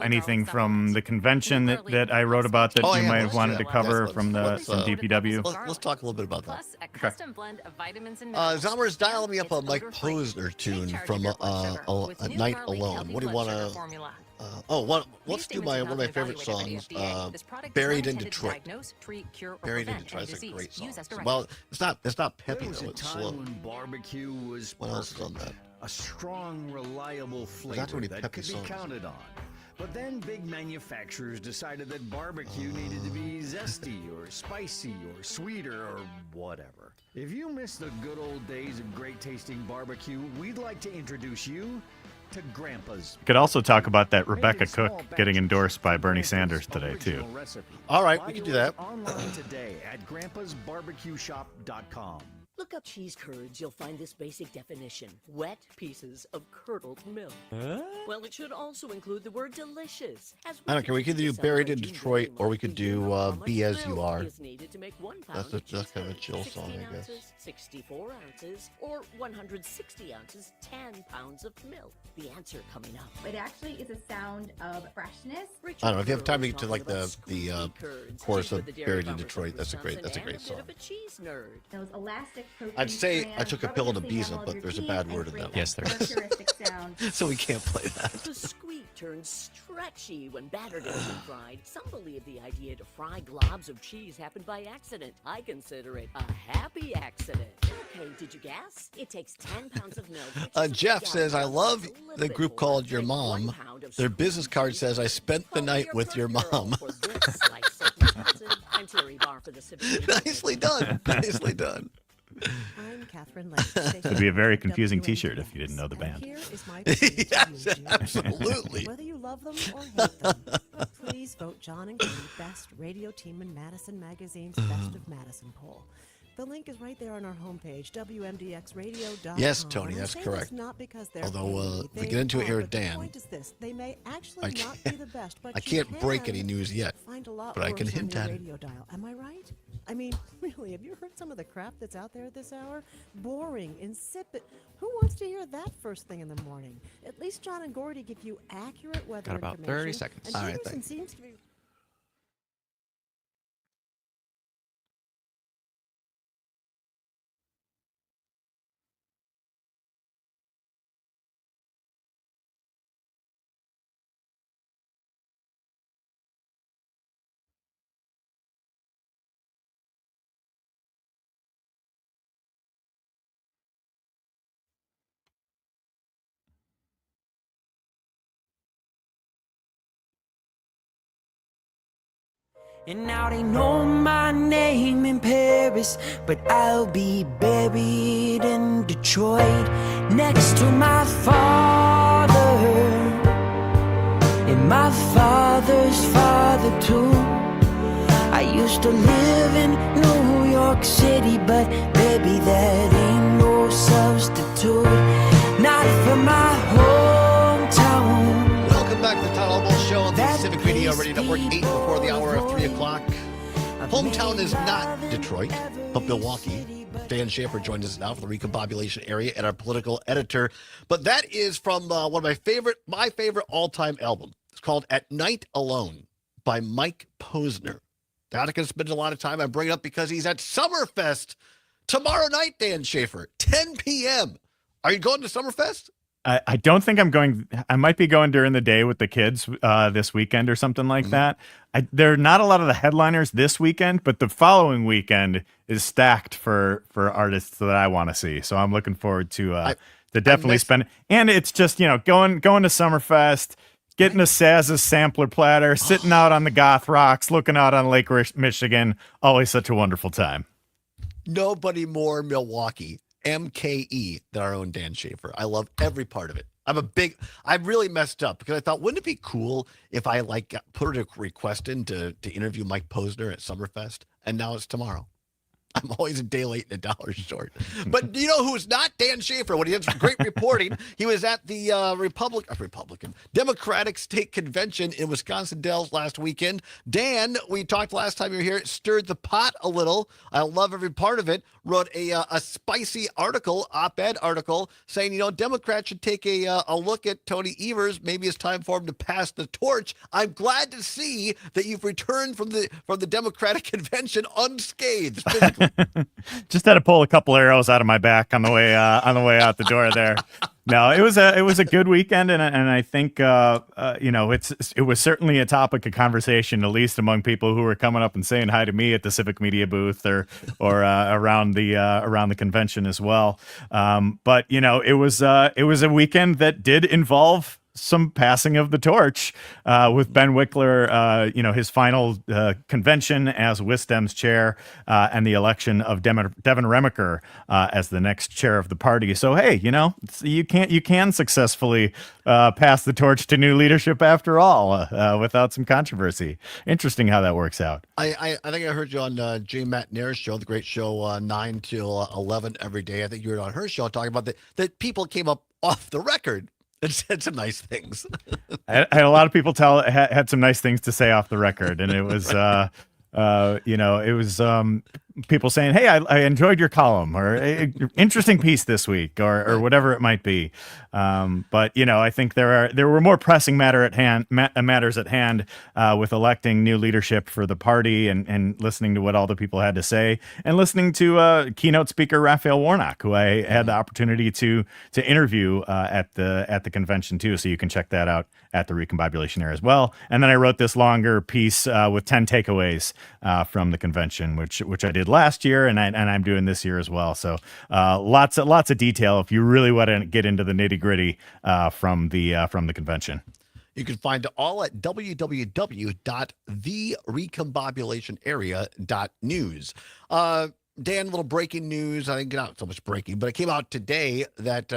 anything from the convention that I wrote about that you might have wanted to cover from DPW. Let's talk a little bit about that. Plus, a custom blend of vitamins and Zommer's dialing me up a Mike Posner tune from A Night Alone. What do you want to? Let's do one of my favorite songs, Buried in Detroit. Buried in Detroit is a great song. Well, it's not peppy though, it's slow. Barbecue was what else is on that? A strong, reliable flavor that could be counted on. But then big manufacturers decided that barbecue needed to be zesty or spicy or sweeter or whatever. If you miss the good old days of great tasting barbecue, we'd like to introduce you to Grandpa's. Could also talk about that Rebecca Cook getting endorsed by Bernie Sanders today, too. All right, we can do that. Online today at grandpasbarbecueshop.com. Look up cheese curds, you'll find this basic definition. Wet pieces of curdled milk. Well, it should also include the word delicious. I don't care. We could do Buried in Detroit, or we could do Be As You Are. That's kind of a chill song, I guess. 64 ounces, or 160 ounces, 10 pounds of milk. The answer coming up. It actually is a sound of freshness. I don't know if you have time to get to like the chorus of Buried in Detroit. That's a great song. Those elastic protein I'd say I strands took a pill and a rubber Beezer, but there's a bad word in that one. Yes, there is. characteristic sound. So we can't play that. The squeak turns stretchy when battered and fried. Some believe the idea to fry globs of cheese happened by accident. I consider it a happy accident. Okay, did you guess? It takes 10 pounds of milk. Jeff says, I love the group called Your Mom. Their business card says, I spent the night with your mom. Nicely done. Nicely done. I'm Catherine Lake. It would be a very confusing T-shirt if you didn't know the band. Here is my Yes, absolutely. Whether you love them or hate them, please vote John and Katie Best Radio Team in Madison Magazine's Best of Madison poll. The link is right there on our homepage, WMDXradio.com. Yes, Tony, And I that's say correct. this not because they're Although, enemy, if we they get into it here are, with but the Dan, point is this, they may actually I not be the best, but I you can't break can any news yet, find a lot but I can worse on hint your at it. radio dial. Am I right? I mean, really, have you heard some of the crap that's out there at this hour? Boring, insipid. Who wants to hear that first thing in the morning? At least John and Gordy give you accurate weather Got about information. 30 seconds. And All right, Peterson seems to be... And now they know my name in Paris, but I'll be buried in Detroit next to my father and my father's father too. I used to live in New York City, but baby, that ain't no substitute, not for my hometown. Welcome back to the Todd Allbaugh Show on the Civic Media Radio Network, 8 before the hour of 3 o'clock. Hometown is not Detroit, but Milwaukee. Dan Schaefer joins us now from the Recombobulation area and our political editor. But that is from one of my favorite all-time album. It's called At Night Alone by Mike Posner. Not going to spend a lot of time. I bring it up because he's at Summerfest tomorrow night, Dan Schaefer, 10 p.m. Are you going to Summerfest? I don't think I'm going. I might be going during the day with the kids this weekend or something like that. There are not a lot of the headliners this weekend, but the following weekend is stacked for artists that I want to see. So I'm looking forward to definitely spend. And it's just, going to Summerfest, getting a Saz's sampler platter, sitting out on the Goth Rocks, looking out on Lake Michigan. Always such a wonderful time. Nobody more Milwaukee, MKE, than our own Dan Schaefer. I love every part of it. I really messed up because I thought, wouldn't it be cool if I put a request in to interview Mike Posner at Summerfest? And now it's tomorrow. I'm always a day late and $1 short. But you know who's not? Dan Schaefer. When he did some great reporting, he was at the Democratic State Convention in Wisconsin Dells last weekend. Dan, we talked last time you were here, stirred the pot a little. I love every part of it. Wrote a spicy article, op-ed article, saying, Democrats should take a look at Tony Evers. Maybe it's time for him to pass the torch. I'm glad to see that you've returned from the Democratic Convention unscathed physically. Just had to pull a couple arrows out of my back on the way out the door there. No, it was a good weekend, and I think it was certainly a topic of conversation, at least among people who were coming up and saying hi to me at the Civic Media booth or around the convention as well. But it was a weekend that did involve some passing of the torch with Ben Wickler, his final convention as WISDEM's chair, and the election of Devin Remiker as the next chair of the party. So hey, you can successfully pass the torch to new leadership after all without some controversy. Interesting how that works out. I think I heard you on Jay Matt Nair's show, the great show, 9 till 11 every day. I think you were on her show talking about that people came up off the record and said some nice things. I had a lot of people had some nice things to say off the record, and it was people saying, "Hey, I enjoyed your column," or "Interesting piece this week," or whatever it might be. But I think there were more pressing matters at hand with electing new leadership for the party and listening to what all the people had to say, and listening to keynote speaker Raphael Warnock, who I had the opportunity to interview at the convention too. So you can check that out at the Recombobulation Era as well. And then I wrote this longer piece with 10 takeaways from the convention, which I did last year, and I'm doing this year as well. So lots of detail if you really want to get into the nitty gritty from the convention. You can find it all at www.therecombobulationarea.news. Dan, little breaking news. I think not so much breaking, but it came out today that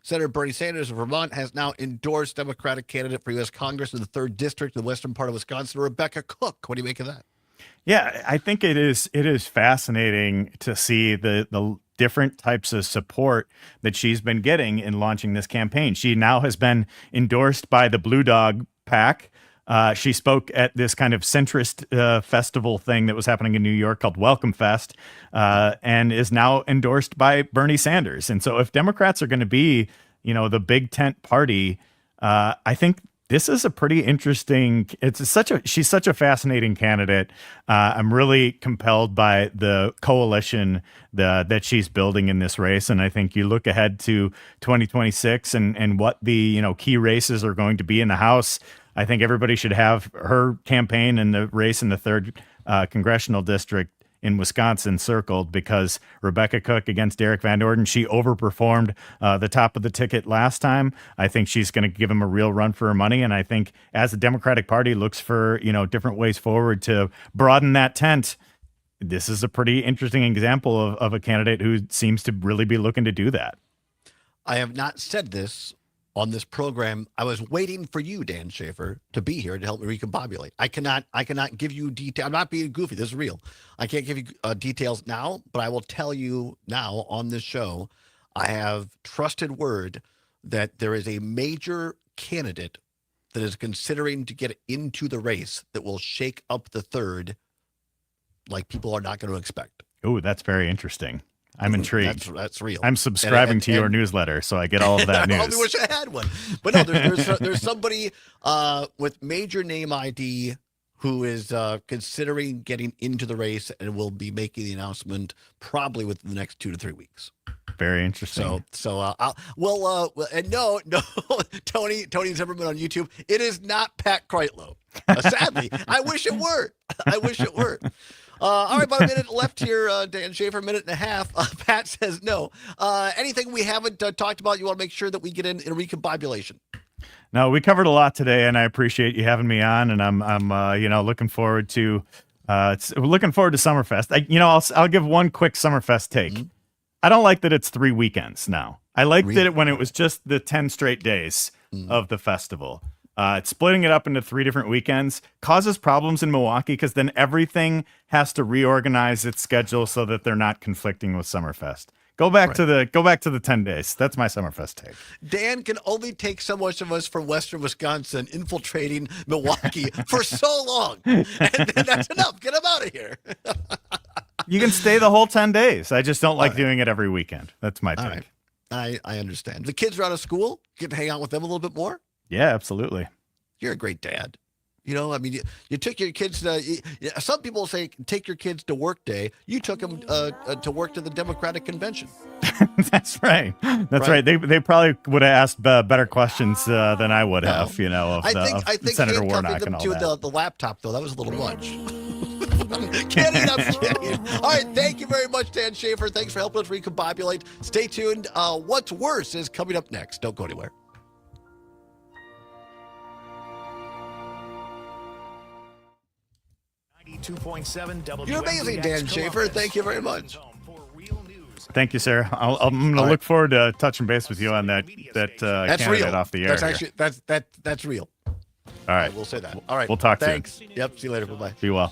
Senator Bernie Sanders of Vermont has now endorsed Democratic candidate for U.S. Congress in the 3rd District in the western part of Wisconsin, Rebecca Cook. What do you make of that? Yeah, I think it is fascinating to see the different types of support that she's been getting in launching this campaign. She now has been endorsed by the Blue Dog PAC. She spoke at this kind of centrist festival thing that was happening in New York called Welcome Fest, and is now endorsed by Bernie Sanders. And so if Democrats are going to be, the big tent party, I think this is a pretty interesting. She's such a fascinating candidate. I'm really compelled by the coalition that she's building in this race, and I think you look ahead to 2026 and what the key races are going to be in the House. I think everybody should have her campaign and the race in the 3rd congressional district in Wisconsin circled, because Rebecca Cook against Derek Van Orden, she overperformed the top of the ticket last time. I think she's going to give him a real run for her money. And I think as the Democratic Party looks for, different ways forward to broaden that tent, this is a pretty interesting example of a candidate who seems to really be looking to do that. I have not said this on this program. I was waiting for you, Dan Schaefer, to be here to help me recombobulate. I cannot give you detail. I'm not being goofy. This is real. I can't give you details now, but I will tell you now on this show, I have trusted word that there is a major candidate that is considering to get into the race that will shake up the 3rd like people are not going to expect. Oh, that's very interesting. I'm intrigued. That's real. I'm subscribing to your newsletter, so I get all of that news. I only wish I had one. But no, there's somebody with major name ID who is considering getting into the race and will be making the announcement probably within the next 2 to 3 weeks. Very interesting. And no, Tony Zimmerman on YouTube. It is not Pat Kreitlow. Sadly, I wish it were. All right, about a minute left here, Dan Schaefer, a minute and a half. Pat says no. Anything we haven't talked about you want to make sure that we get in recombobulation? No, we covered a lot today, and I appreciate you having me on. And I'm looking forward to Summerfest. I'll give one quick Summerfest take. Mm-hmm. I don't like that it's 3 weekends now. I liked it when it was just the 10 straight days of the festival. Splitting it up into 3 different weekends causes problems in Milwaukee, because then everything has to reorganize its schedule so that they're not conflicting with Summerfest. Go back to the 10 days. That's my Summerfest take. Dan can only take so much of us from Western Wisconsin infiltrating Milwaukee for so long, and that's enough. Get him out of here. You can stay the whole 10 days. I just don't like doing it every weekend. That's my take. Right. I understand. The kids are out of school. You get to hang out with them a little bit more. Yeah, absolutely. You're a great dad. You took your kids. Some people say take your kids to work day. You took them to work to the Democratic convention. That's right. That's right. They probably would have asked better questions than I would have. I think Senator Warnock them and all to that. the laptop though. That was a little much. I'm kidding. All right. Thank you very very much, Dan Schaefer. Thanks for helping us recombobulate. Stay tuned. What's Worse is coming up next. Don't go anywhere. 92.7 WMDX. You're amazing, Dan Schaefer. Thank you very much. Thank you, sir. I'm going to look forward to touching base with you on that candidate real. off the air. That's actually that's real. All right. We'll say that. All right. We'll talk Thanks. soon. Yep. See you later. Bye-bye. Be well.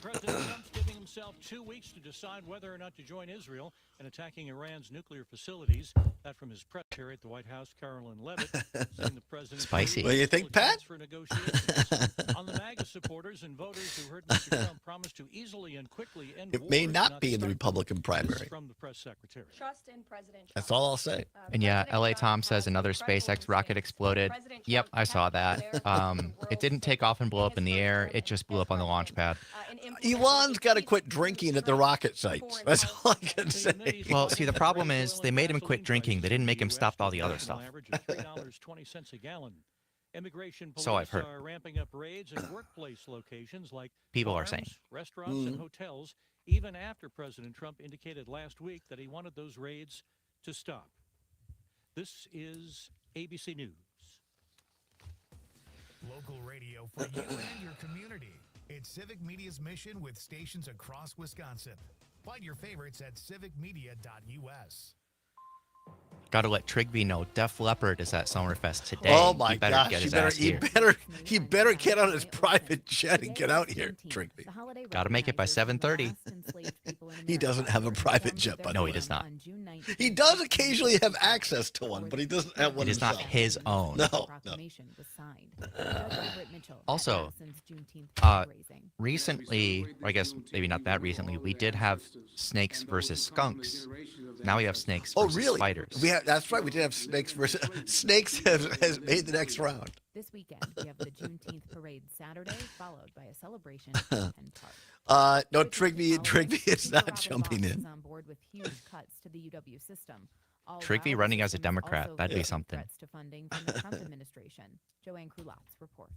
President Trump's giving himself 2 weeks to decide whether or not to join Israel in attacking Iran's nuclear facilities. That from his press secretary at the White House, Carolyn Levitt, saying the president. Spicy. What do you think, Pat? For negotiations. On the MAGA supporters and voters who heard Mr. Trump promise to easily and quickly end It may wars, not be in the Republican This primary. from the press secretary. Trust in President Trump. That's all I'll say. And yeah, LA Tom says another SpaceX rocket exploded. Yep, I saw that. It didn't take off and blow up in the air. It just blew up on the launch pad. Elon's got to quit drinking at the rocket sites. That's all I can say. Well, see, the problem is they made him quit drinking. They didn't make him stop all the other stuff. $3.20 a gallon. Immigration police So I've heard. are ramping up raids at workplace locations like People are farms, saying. restaurants and hotels, even after President Trump indicated last week that he wanted those raids to stop. This is ABC News. Local radio for you and your community. It's Civic Media's mission with stations across Wisconsin. Find your favorites at civicmedia.us. Got to let Trigby know Def Leppard is at Summerfest today. Oh my he better gosh! get his He better, ass here. he better get on his private jet and get out here, Trigby. Got to make it by 7:30. He doesn't have a private jet, by the No, way. he does not. He does occasionally have access to one, but he doesn't have one It is not himself. his own. No. Also, recently, or I guess maybe not that recently, we did have snakes versus skunks. Now we have snakes Oh, versus really? spiders. That's right. We did have snakes versus snakes has made the next round. This weekend, we have the Juneteenth parade Saturday, followed by a celebration at Penn Park. No, Trigby is not jumping in. On board with huge cuts to the UW system. All Trigby while running as a systems Democrat, also that'd be face something. Threats to funding from the Trump administration. Joanne Krulotz reports.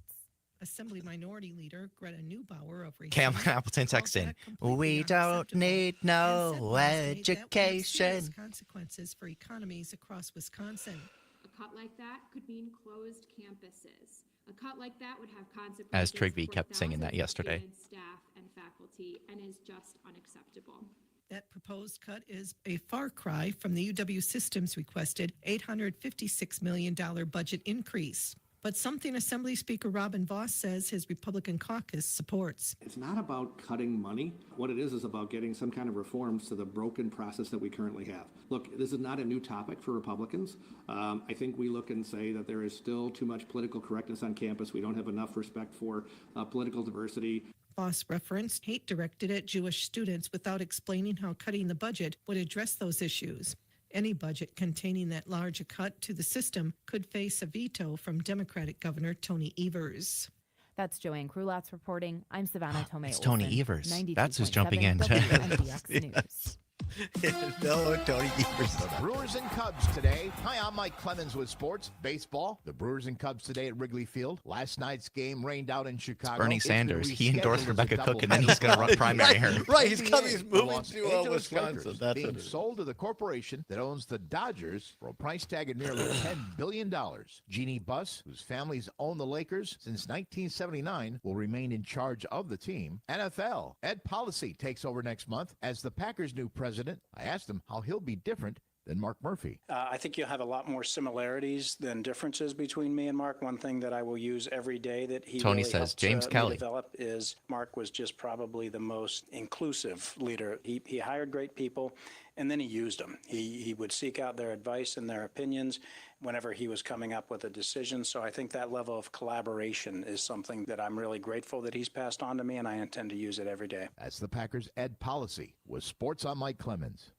Assembly Minority Leader Greta Neubauer of Cam Appleton texting, we don't need no education. Consequences for economies across Wisconsin. A cut like that could mean closed campuses. A cut like that would have consequences. As Trigby for kept singing that thousands of yesterday. students, staff, and faculty, and is just unacceptable. That proposed cut is a far cry from the UW Systems requested $856 million budget increase. But something Assembly Speaker Robin Vos says his Republican caucus supports. It's not about cutting money. What it is about getting some kind of reforms to the broken process that we currently have. Look, this is not a new topic for Republicans. I think we look and say that there is still too much political correctness on campus. We don't have enough respect for political diversity. Vos referenced hate directed at Jewish students without explaining how cutting the budget would address those issues. Any budget containing that large a cut to the system could face a veto from Democratic Governor Tony Evers. That's Joanne Krulotz reporting. I'm Savannah Tomei. It's Tony Evers. That's who's jumping in. WMDX News. No, Tony Evers. The Brewers and Cubs today. Hi, I'm Mike Clemens with sports. Baseball. The Brewers and Cubs today at Wrigley Field. Last night's game rained out in Chicago. Bernie It's Sanders. been He endorsed rescheduled Rebecca as a Cook, and then he's going to run primary here. Right, he's moving The Los to Angeles Wisconsin. Lakers That's being what it is. sold to the corporation that owns the Dodgers for a price tag of nearly $10 billion. Jeannie Buss, whose family's owned the Lakers since 1979, will remain in charge of the team. NFL. Ed Policy takes over next month as the Packers' new president. I asked him how he'll be different than Mark Murphy. I think you'll have a lot more similarities than differences between me and Mark. One thing that I will use every day that he Tony really says helped, James me Kelly. develop is Mark was just probably the most inclusive leader. He hired great people, and then he used them. He would seek out their advice and their opinions whenever he was coming up with a decision. So I think that level of collaboration is something that I'm really grateful that he's passed on to me, and I intend to use it every day. That's the Packers' Ed Policy. With sports, I'm Mike Clemens.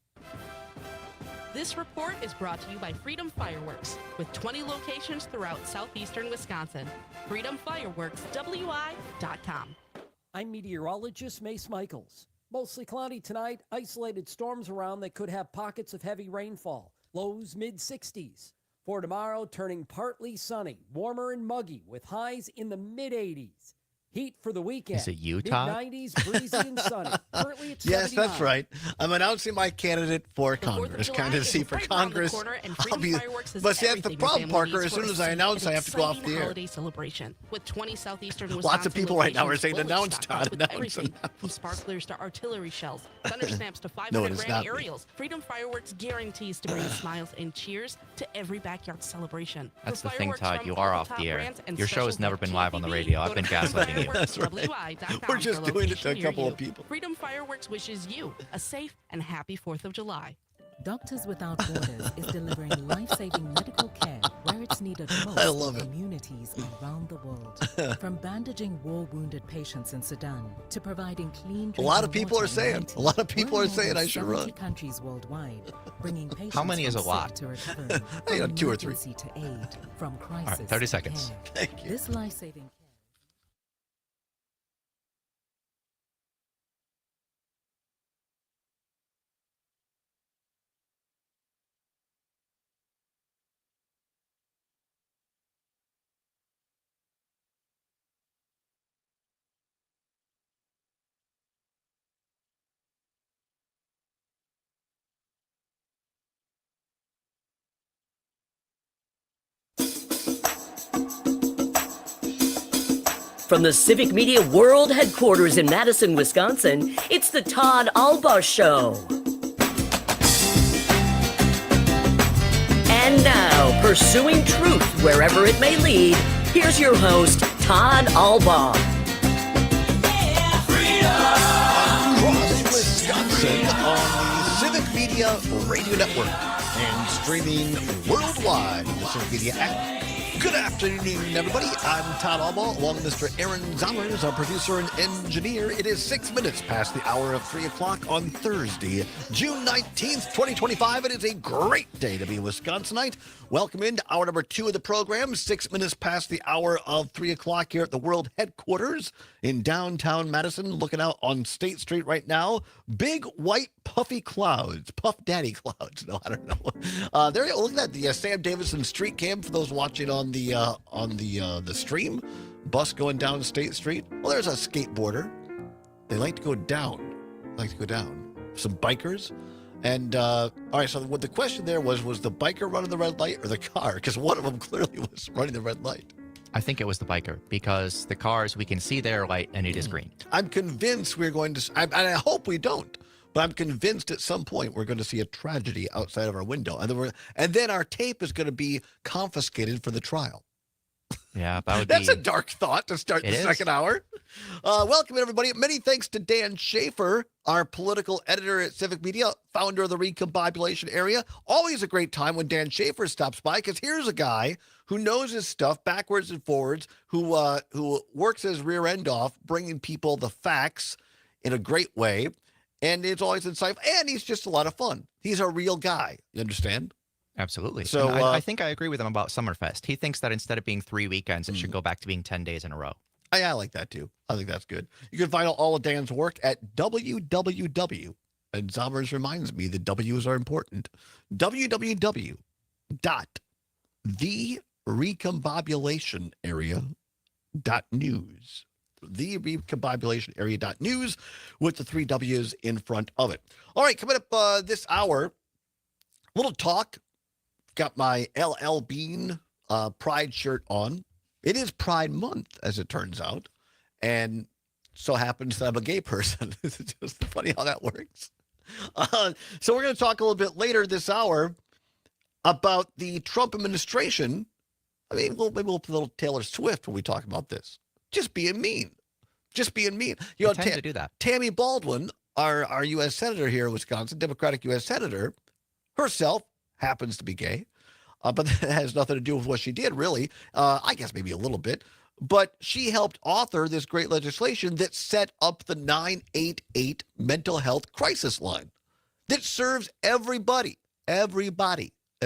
This report is brought to you by Freedom Fireworks, with 20 locations throughout southeastern Wisconsin. FreedomFireworksWI.com. I'm meteorologist Mace Michaels. Mostly cloudy tonight, isolated storms around that could have pockets of heavy rainfall. Lows mid-60s. For tomorrow, turning partly sunny, warmer and muggy with highs in the mid-80s. Heat for the weekend. Is it you, Todd? Mid-90s, breezy and sunny. Currently it's Yes, 79. that's right. I'm announcing my candidate for Congress. Candidacy for Congress. I'll be, but see, that's the problem, Parker. As soon as I announce, I have to go off the air. Holiday celebration with 20 southeastern Wisconsin Lots of people right now are locations saying, fully announce, stocked Todd, with announce, everything announce. from sparklers to artillery shells, thunder snaps to 500 No, it is grand not me. aerials. Freedom Fireworks guarantees to bring smiles and cheers to every backyard celebration. That's For the thing, fireworks Todd. from You all are the off top the air. brands and Your show has specials never like been live on the GPV, radio. go I've to been gaslighting you. That's right. freedomfireworks.wi.com We're just for doing it to a location couple near of you. people. Freedom Fireworks wishes you a safe and happy 4th of July. Doctors Without Borders is delivering life-saving medical care where it's needed most I love in it. communities around the world. From bandaging war-wounded patients in Sudan to providing clean A lot of drinking people are water in saying. Haiti, A lot of people we're are in more saying than I should 70 run. countries worldwide, bringing patients How many is from a lot? sick to recovery, You know, from 2 or 3. emergency to aid, from crisis All right, 30 to seconds. care. Thank you. This life-saving care. From the Civic Media World Headquarters in Madison, Wisconsin, it's the Todd Allbaugh Show. And now, pursuing truth wherever it may lead, here's your host, Todd Allbaugh. Across Wisconsin on the Civic Media Radio Network and streaming worldwide on the Civic Media app. Good afternoon, everybody. I'm Todd Allbaugh, along with Mr. Aaron Zommers, our producer and engineer. It is 6 minutes past the hour of 3 o'clock on Thursday, June 19th, 2025. It is a great day to be a Wisconsinite. Welcome into hour number 2 of the program, 6 minutes past the hour of 3 o'clock here at the World Headquarters in downtown Madison. Looking out on State Street right now. Big white puffy clouds, Puff Daddy clouds. No, I don't know. There you go. Look at that. The Sam Davison street cam for those watching on the stream. Bus going down State Street. Well, there's a skateboarder. They like to go down. Some bikers. And all right, so what the question there was the biker running the red light or the car? Because one of them clearly was running the red light. I think it was the biker because the cars, we can see their light and it is green. I'm convinced we're going to, and I hope we don't, but I'm convinced at some point we're going to see a tragedy outside of our window. And then our tape is going to be confiscated for the trial. Yeah, that would That's be... a dark thought to start the It is. second hour. Welcome, everybody. Many thanks to Dan Schaefer, our political editor at Civic Media, founder of the Recombobulation Area. Always a great time when Dan Schaefer stops by, because here's a guy who knows his stuff backwards and forwards, who works his rear end off, bringing people the facts in a great way, and it's always insightful, and he's just a lot of fun. He's a real guy. You understand? Absolutely. So, And I think I agree with him about Summerfest. He thinks that instead of being 3 weekends, it should go back to being 10 days in a row. I like that too. I think that's good. You can find all of Dan's work at www. And Zommers reminds me that W's are important. www.therecombobulationarea.news. Therecombobulationarea.news with the 3 W's in front of it. All right, coming up this hour, little talk. Got my LL Bean Pride shirt on. It is Pride Month, as it turns out, and so happens that I'm a gay person. It's just funny how that works. So we're going to talk a little bit later this hour about the Trump administration. I mean, maybe we'll put a little Taylor Swift when we talk about this. Just being mean. You know, tend to do that. Tammy Baldwin, our U.S. Senator here in Wisconsin, Democratic U.S. Senator, herself happens to be gay. But that has nothing to do with what she did, really. I guess maybe a little bit. But she helped author this great legislation that set up the 988 mental health crisis line that serves everybody, as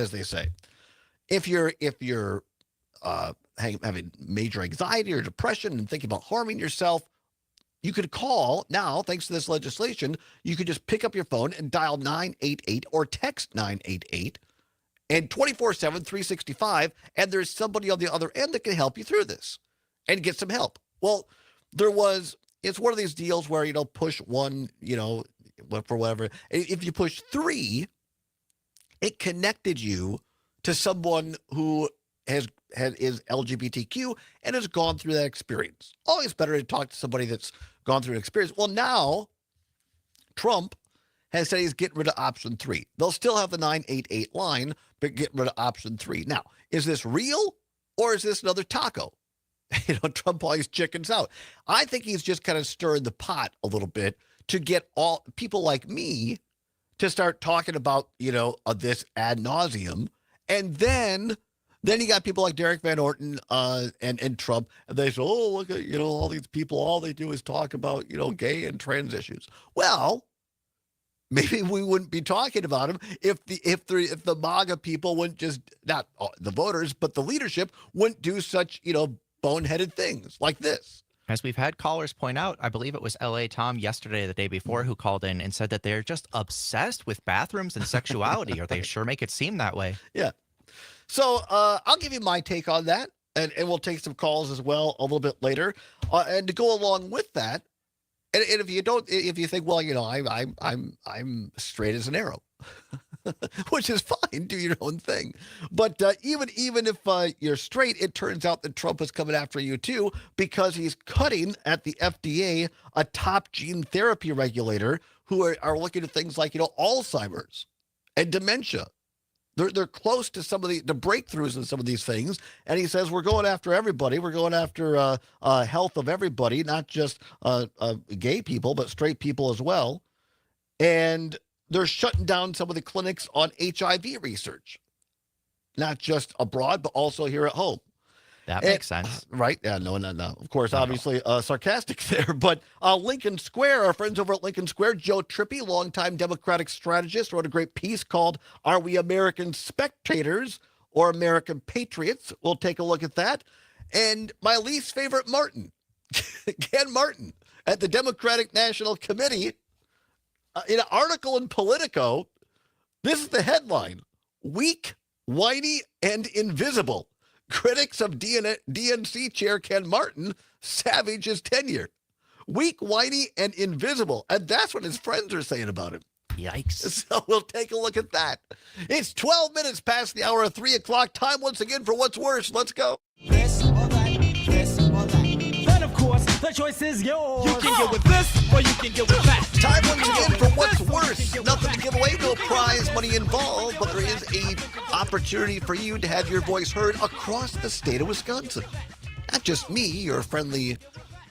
they say. If you're having major anxiety or depression and thinking about harming yourself, you could call now, thanks to this legislation. You could just pick up your phone and dial 988 or text 988. And 24/7, 365, and there's somebody on the other end that can help you through this and get some help. Well, it's one of these deals where, push one, for whatever. If you push 3, it connected you to someone who is LGBTQ and has gone through that experience. Always better to talk to somebody that's gone through an experience. Well, now Trump has said he's getting rid of option 3. They'll still have the 988 line, but getting rid of option 3. Now, is this real or is this another taco? Trump always chickens out. I think he's just kind of stirring the pot a little bit to get all people like me to start talking about, this ad nauseum. And then you got people like Derek Van Orton and Trump, and they say, oh, look at, all these people, all they do is talk about, gay and trans issues. Well, maybe we wouldn't be talking about them if the MAGA people wouldn't just, not the voters, but the leadership wouldn't do such, boneheaded things like this. As we've had callers point out, I believe it was L.A. Tom yesterday or the day before who called in and said that they're just obsessed with bathrooms and sexuality, or they sure make it seem that way. Yeah. So I'll give you my take on that, and we'll take some calls as well a little bit later. And to go along with that, and if you think, well, I'm straight as an arrow, which is fine, do your own thing. But even if you're straight, it turns out that Trump is coming after you too, because he's cutting at the FDA, a top gene therapy regulator, who are looking at things like, Alzheimer's and dementia. They're close to some of the breakthroughs in some of these things. And he says, we're going after everybody. We're going after health of everybody, not just gay people, but straight people as well. And they're shutting down some of the clinics on HIV research, not just abroad, but also here at home. That makes sense. Right? Yeah, no. Of course, obviously sarcastic there. But Lincoln Square, our friends over at Lincoln Square, Joe Trippi, longtime Democratic strategist, wrote a great piece called Are We American Spectators or American Patriots? We'll take a look at that. And my least favorite Martin, Ken Martin, at the Democratic National Committee, in an article in Politico, this is the headline: Weak, whiny, and invisible. Critics of DNC chair Ken Martin savage his tenure. Weak, whiny, and invisible. And that's what his friends are saying about him. Yikes. So we'll take a look at that. It's 12 minutes past the hour of 3 o'clock. Time once again for What's Worse. Let's go. This or that, this or that. Then, of course, the choice is yours. You can get with this or you can get with that. Time once again for What's Worse. Nothing to give away, no prize money involved, but there is a opportunity for you to have your voice heard across the state of Wisconsin. Not just me, your friendly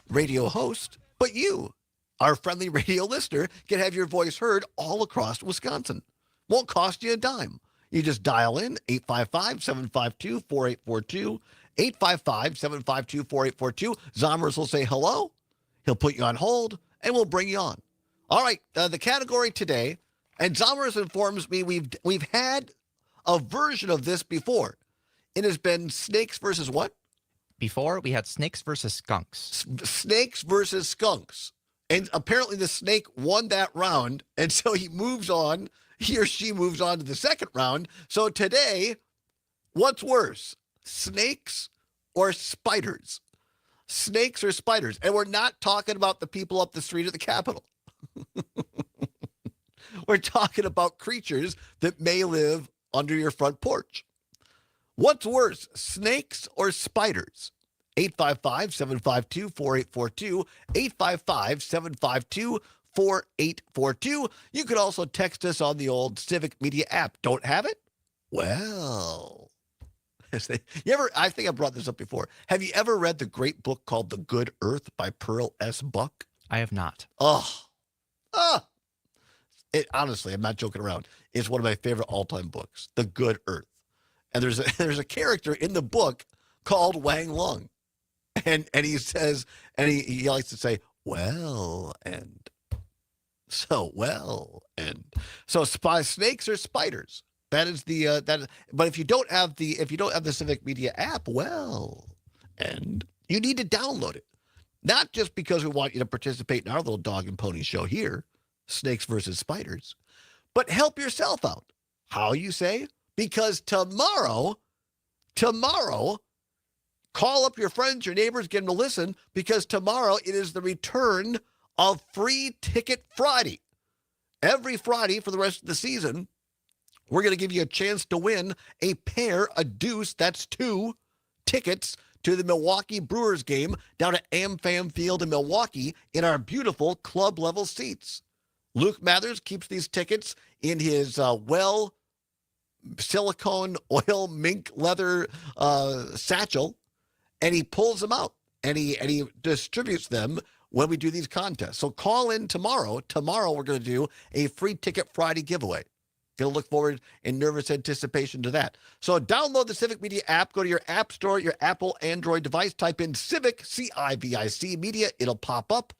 radio host, but you, our friendly radio listener, can have your voice heard all across Wisconsin. Won't cost you a dime. You just dial in 855-752-4842, 855-752-4842. Zommers will say hello. He'll put you on hold, and we'll bring you on. All right, the category today, and Zommers informs me we've had a version of this before. It has been snakes versus what? Before, we had snakes versus skunks. Snakes versus skunks. And apparently the snake won that round, and so he or she moves on to the second round. So today, what's worse, snakes or spiders? Snakes or spiders? And we're not talking about the people up the street at the Capitol. We're talking about creatures that may live under your front porch. What's worse, snakes or spiders? 855-752-4842, 855-752-4842. You could also text us on the old Civic Media app. Don't have it? Well, I think I brought this up before. Have you ever read the great book called The Good Earth by Pearl S. Buck? I have not. Honestly, I'm not joking around. It's one of my favorite all-time books, The Good Earth. And there's a character in the book called Wang Lung. And he says, and he likes to say, well, and so well, and so snakes or spiders. That is the but if you don't have the Civic Media app, well, and you need to download it. Not just because we want you to participate in our little dog and pony show here, snakes versus spiders, but help yourself out. How, you say? Because tomorrow, Call up your friends, your neighbors, get them to listen, because tomorrow it is the return of Free Ticket Friday. Every Friday for the rest of the season, we're going to give you a chance to win a deuce, that's 2 tickets to the Milwaukee Brewers game down at AmFam Field in Milwaukee in our beautiful club-level seats. Luke Mathers keeps these tickets in his silicone oil mink leather satchel, and he pulls them out, and he distributes them when we do these contests. So call in tomorrow. Tomorrow we're going to do a Free Ticket Friday giveaway. Going to look forward in nervous anticipation to that. So download the Civic Media app. Go to your app store, your Apple Android device. Type in Civic, C-I-V-I-C, Media. It'll pop up,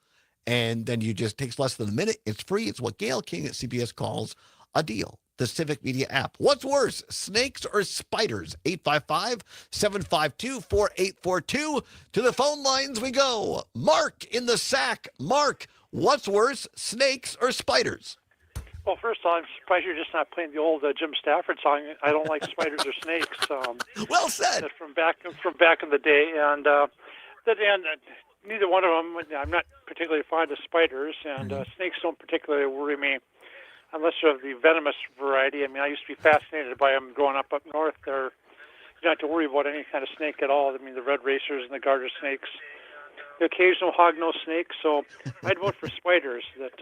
and then you just takes less than a minute. It's free. It's what Gail King at CBS calls a deal. The Civic Media app. What's worse, snakes or spiders? 855-752-4842. To the phone lines we go. Mark in the sack. Mark, what's worse, snakes or spiders? Well, first of all, I'm surprised you're just not playing the old Jim Stafford song. I don't like spiders or snakes. Well said. From back in the day, and neither one of them. I'm not particularly fond of spiders, and snakes don't particularly worry me, unless they're of the venomous variety. I mean, I used to be fascinated by them growing up north. You don't have to worry about any kind of snake at all. I mean, the red racers and the garter snakes, the occasional hognose snake. So I'd vote for spiders. That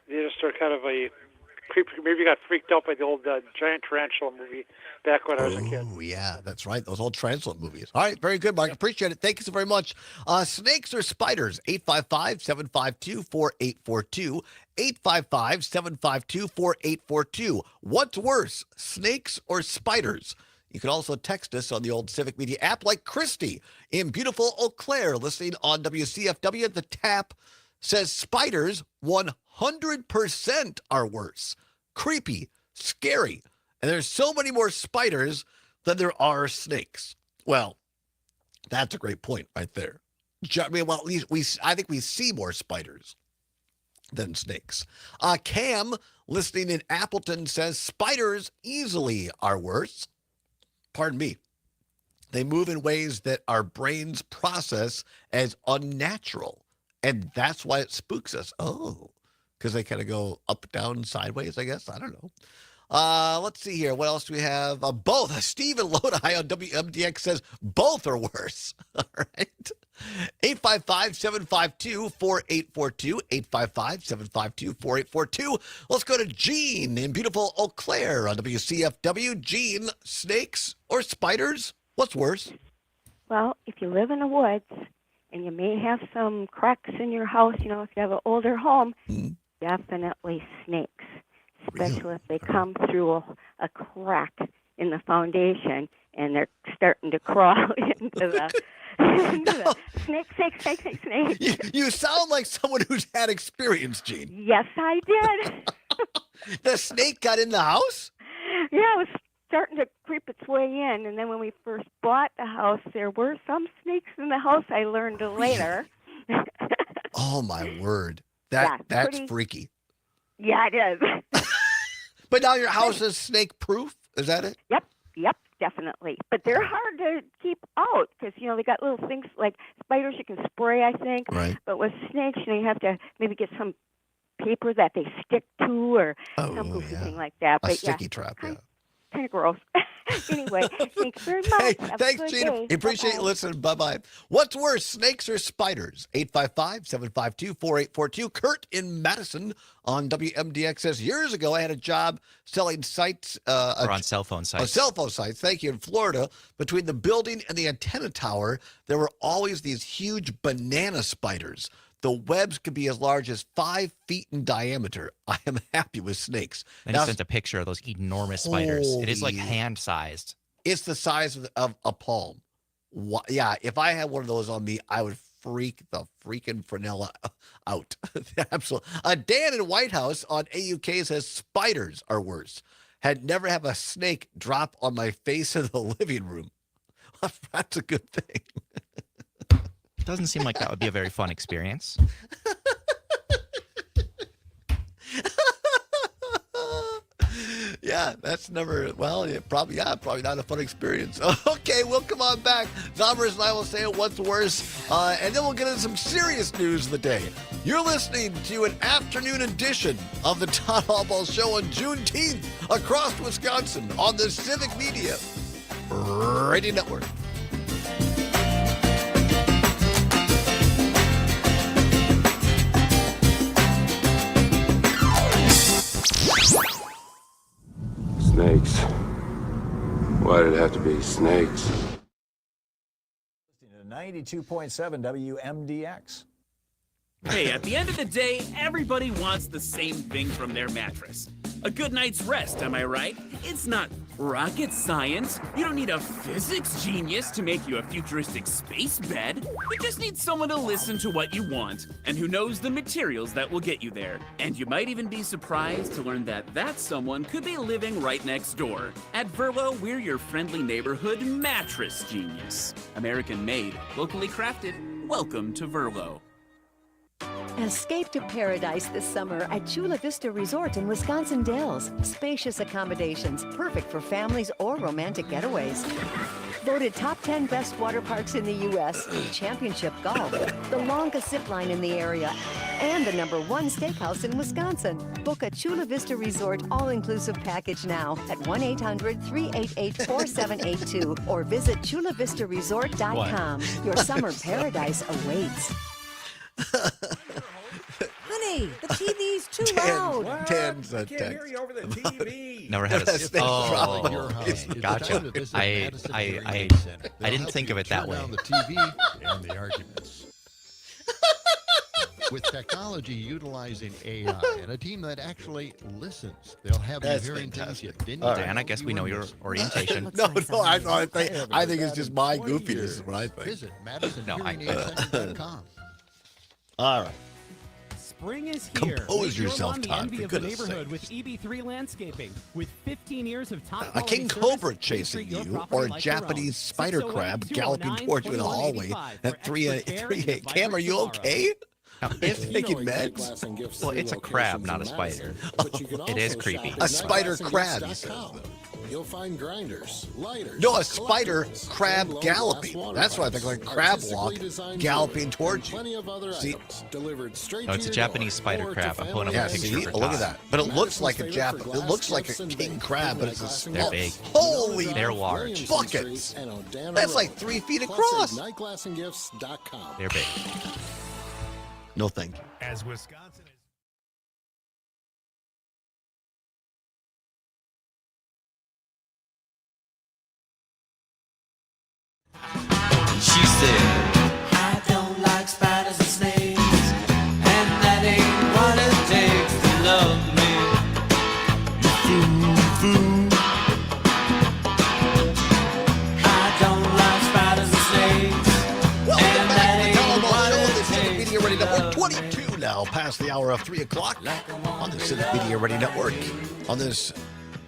they just are kind of a creep. Maybe got freaked out by the old giant tarantula movie back when I was a kid. Oh, yeah, that's right. Those old tarantula movies. All right, very good, Mark. Appreciate it. Thank you so very much. Snakes or spiders? 855-752-4842. 855-752-4842. What's worse, snakes or spiders? You can also text us on the old Civic Media app, like Christy in beautiful Eau Claire, listening on WCFW. The tap says spiders 100% are worse. Creepy, scary. And there's so many more spiders than there are snakes. Well, that's a great point right there. I mean, well, at least I think we see more spiders than snakes. Cam, listening in Appleton, says spiders easily are worse. Pardon me. They move in ways that our brains process as unnatural. And that's why it spooks us. Oh, because they kind of go up, down, sideways, I guess. I don't know. Let's see here. What else do we have? Both. Steve in Lodi on WMDX says both are worse. All right. 855-752-4842. 855-752-4842. Let's go to Gene in beautiful Eau Claire on WCFW. Gene, snakes or spiders? What's worse? Well, if you live in the woods and you may have some cracks in your house, if you have an older home, definitely snakes, especially if they come through a crack in the foundation and they're starting to crawl into the snake. You sound like someone who's had experience, Gene. Yes, I did. The snake got in the house? Yeah, it was starting to creep its way in, and then when we first bought the house, there were some snakes in the house. I learned later. Oh my word, that's pretty freaky. Yeah, it is. But now your house is snake proof. Is that it? Yep, definitely. But they're hard to keep out because they got little things like spiders you can spray, I think. Right. But with snakes, you have to maybe get some paper that they stick to or some goofy thing like that. A sticky trap. Yeah. Kind of gross. Anyway, thanks very much. Hey, Have thanks, a good Gina. day. Appreciate you listening. Bye-bye. What's worse, snakes or spiders? 855-752-4842. Kurt in Madison on WMDX says, years ago, I had a job selling sites. Or on cell phone sites. Cell phone sites, thank you, in Florida. Between the building and the antenna tower, there were always these huge banana spiders. The webs could be as large as 5 feet in diameter. I am happy with snakes. And he sent a picture of those enormous spiders. It is like hand-sized. It's the size of a palm. Yeah, if I had one of those on me, I would freak the freaking Fresnella out. Absolutely. Dan in White House on AUK says spiders are worse. Had never have a snake drop on my face in the living room. That's a good thing. Doesn't seem like that would be a very fun experience. Yeah, Yeah, that's never, well, probably not a fun experience. Okay, we'll come on back. Zombers and I will say what's worse, and then we'll get into some serious news of the day. You're listening to an afternoon edition of the Todd Allbaugh Show on Juneteenth across Wisconsin on the Civic Media Radio Network. Snakes. Why did it have to be snakes? 92.7 WMDX. Hey, at the end of the day, everybody wants the same thing from their mattress. A good night's rest, am I right? It's not rocket science. You don't need a physics genius to make you a futuristic space bed. You just need someone to listen to what you want and who knows the materials that will get you there. And you might even be surprised to learn that that someone could be living right next door. At Verlo, we're your friendly neighborhood mattress genius. American made, locally crafted. Welcome to Verlo. Escape to paradise this summer at Chula Vista Resort in Wisconsin Dells. Spacious accommodations, perfect for families or romantic getaways. Voted top 10 best water parks in the U.S., championship golf, the longest zip line in the area, and the #1 steakhouse in Wisconsin. Book a Chula Vista Resort all-inclusive package now at 1-800-388-4782 or visit chulavistaresort.com. Your summer paradise awaits. Honey, the TV's too loud. Tens I can't hear you over the TV. Never had a Oh, gotcha. I didn't think of it that way. The TV and the arguments. With technology utilizing AI and a team that actually listens, they'll have you hearing things you didn't. Dan, I guess we know your orientation. No, I think it's just my goofiness is what I think. Visit MadisonHearingAidCenter.com. All right. Spring is here. Compose Make your yourself, lawn the Todd, envy for of the goodness neighborhood with EB3 Landscaping. With 15 years of top A quality king service, cobra they chasing treat your you, property or a like their own. Japanese spider crab 608-209-2185 galloping towards you in the hallway at 3 a.m. Are you okay? If taking meds? Well, it's a crab, not a spider. It is creepy. A spider crab, he says. You'll find grinders, lighters. No, a spider crab galloping. That's what I think, like crab walk galloping towards you. See? No, it's a Japanese spider crab. I'm pulling up a picture see? for Look at Todd. that. But it looks like a It looks like a king crab, but it's a They're big. Holy They're large. buckets. That's like 3 feet across. They're big. No, thank you. As Wisconsin is. She said, I don't like spiders and snakes, and that ain't what it takes to love me. Fool. I don't like spiders and snakes, and that ain't what it takes. Media Ready Network 22 now, past the hour of 3 o'clock on the Civic Media Ready Network on this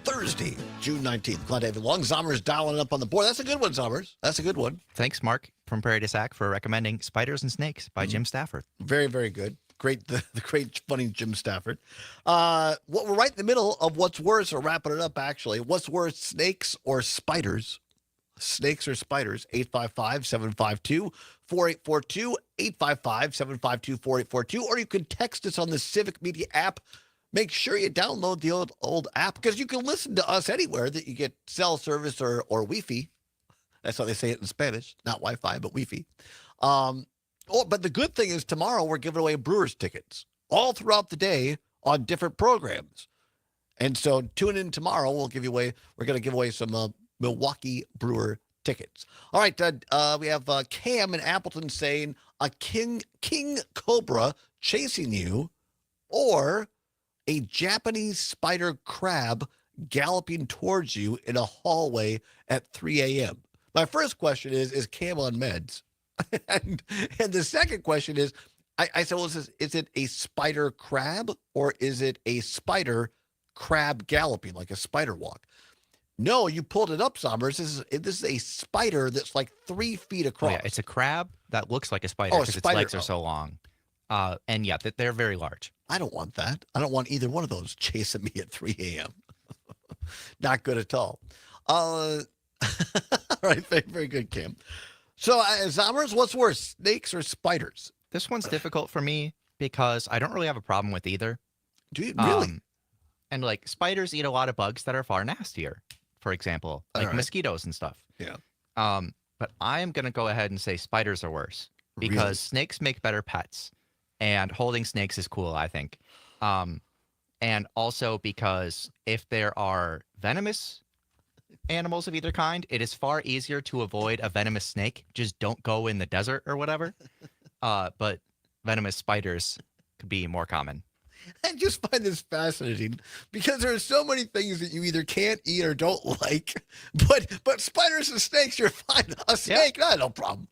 Thursday, June 19th. Glad to have you along. Zommers dialing up on the board. That's a good one, Zommers. That's a good one. Thanks, Mark from Prairie to Sac, for recommending Spiders and Snakes by Jim Stafford. Very, very good. Great, the great, funny Jim Stafford. We're right in the middle of what's worse, or wrapping it up, actually. What's worse, snakes or spiders? Snakes or spiders? 855-752-4842, 855-752-4842, or you can text us on the Civic Media app. Make sure you download the old app, because you can listen to us anywhere that you get cell service or Wi-Fi. That's how they say it in Spanish. Not Wi-Fi, but Wi-Fi. But the good thing is tomorrow we're giving away Brewers tickets all throughout the day on different programs. And so tune in tomorrow. We're going to give away some Milwaukee Brewer tickets. All right. We have Cam in Appleton saying a king cobra chasing you, or a Japanese spider crab galloping towards you in a hallway at 3 a.m. My first question is Cam on meds? and the second question is, I said, well, is it a spider crab, or is it a spider crab galloping, like a spider walk? No, you pulled it up, Sommers. This is a spider that's like 3 feet across. Oh, yeah, it's a crab that looks like a spider because its legs are so long. And yeah, they're very large. I don't want that. I don't want either one of those chasing me at 3 a.m. Not good at all. All right, very, very good, Cam. So, Zommers, what's worse, snakes or spiders? This one's difficult for me because I don't really have a problem with either. Do you really? And like spiders eat a lot of bugs that are far nastier, for example, like mosquitoes and stuff. Yeah. But I am going to go ahead and say spiders are worse because snakes make better pets, and holding snakes is cool, I think. And also because if there are venomous animals of either kind, it is far easier to avoid a venomous snake. Just don't go in the desert or whatever. But venomous spiders could be more common. I just find this fascinating because there are so many things that you either can't eat or don't like. But spiders and snakes, you're fine. A snake, no problem.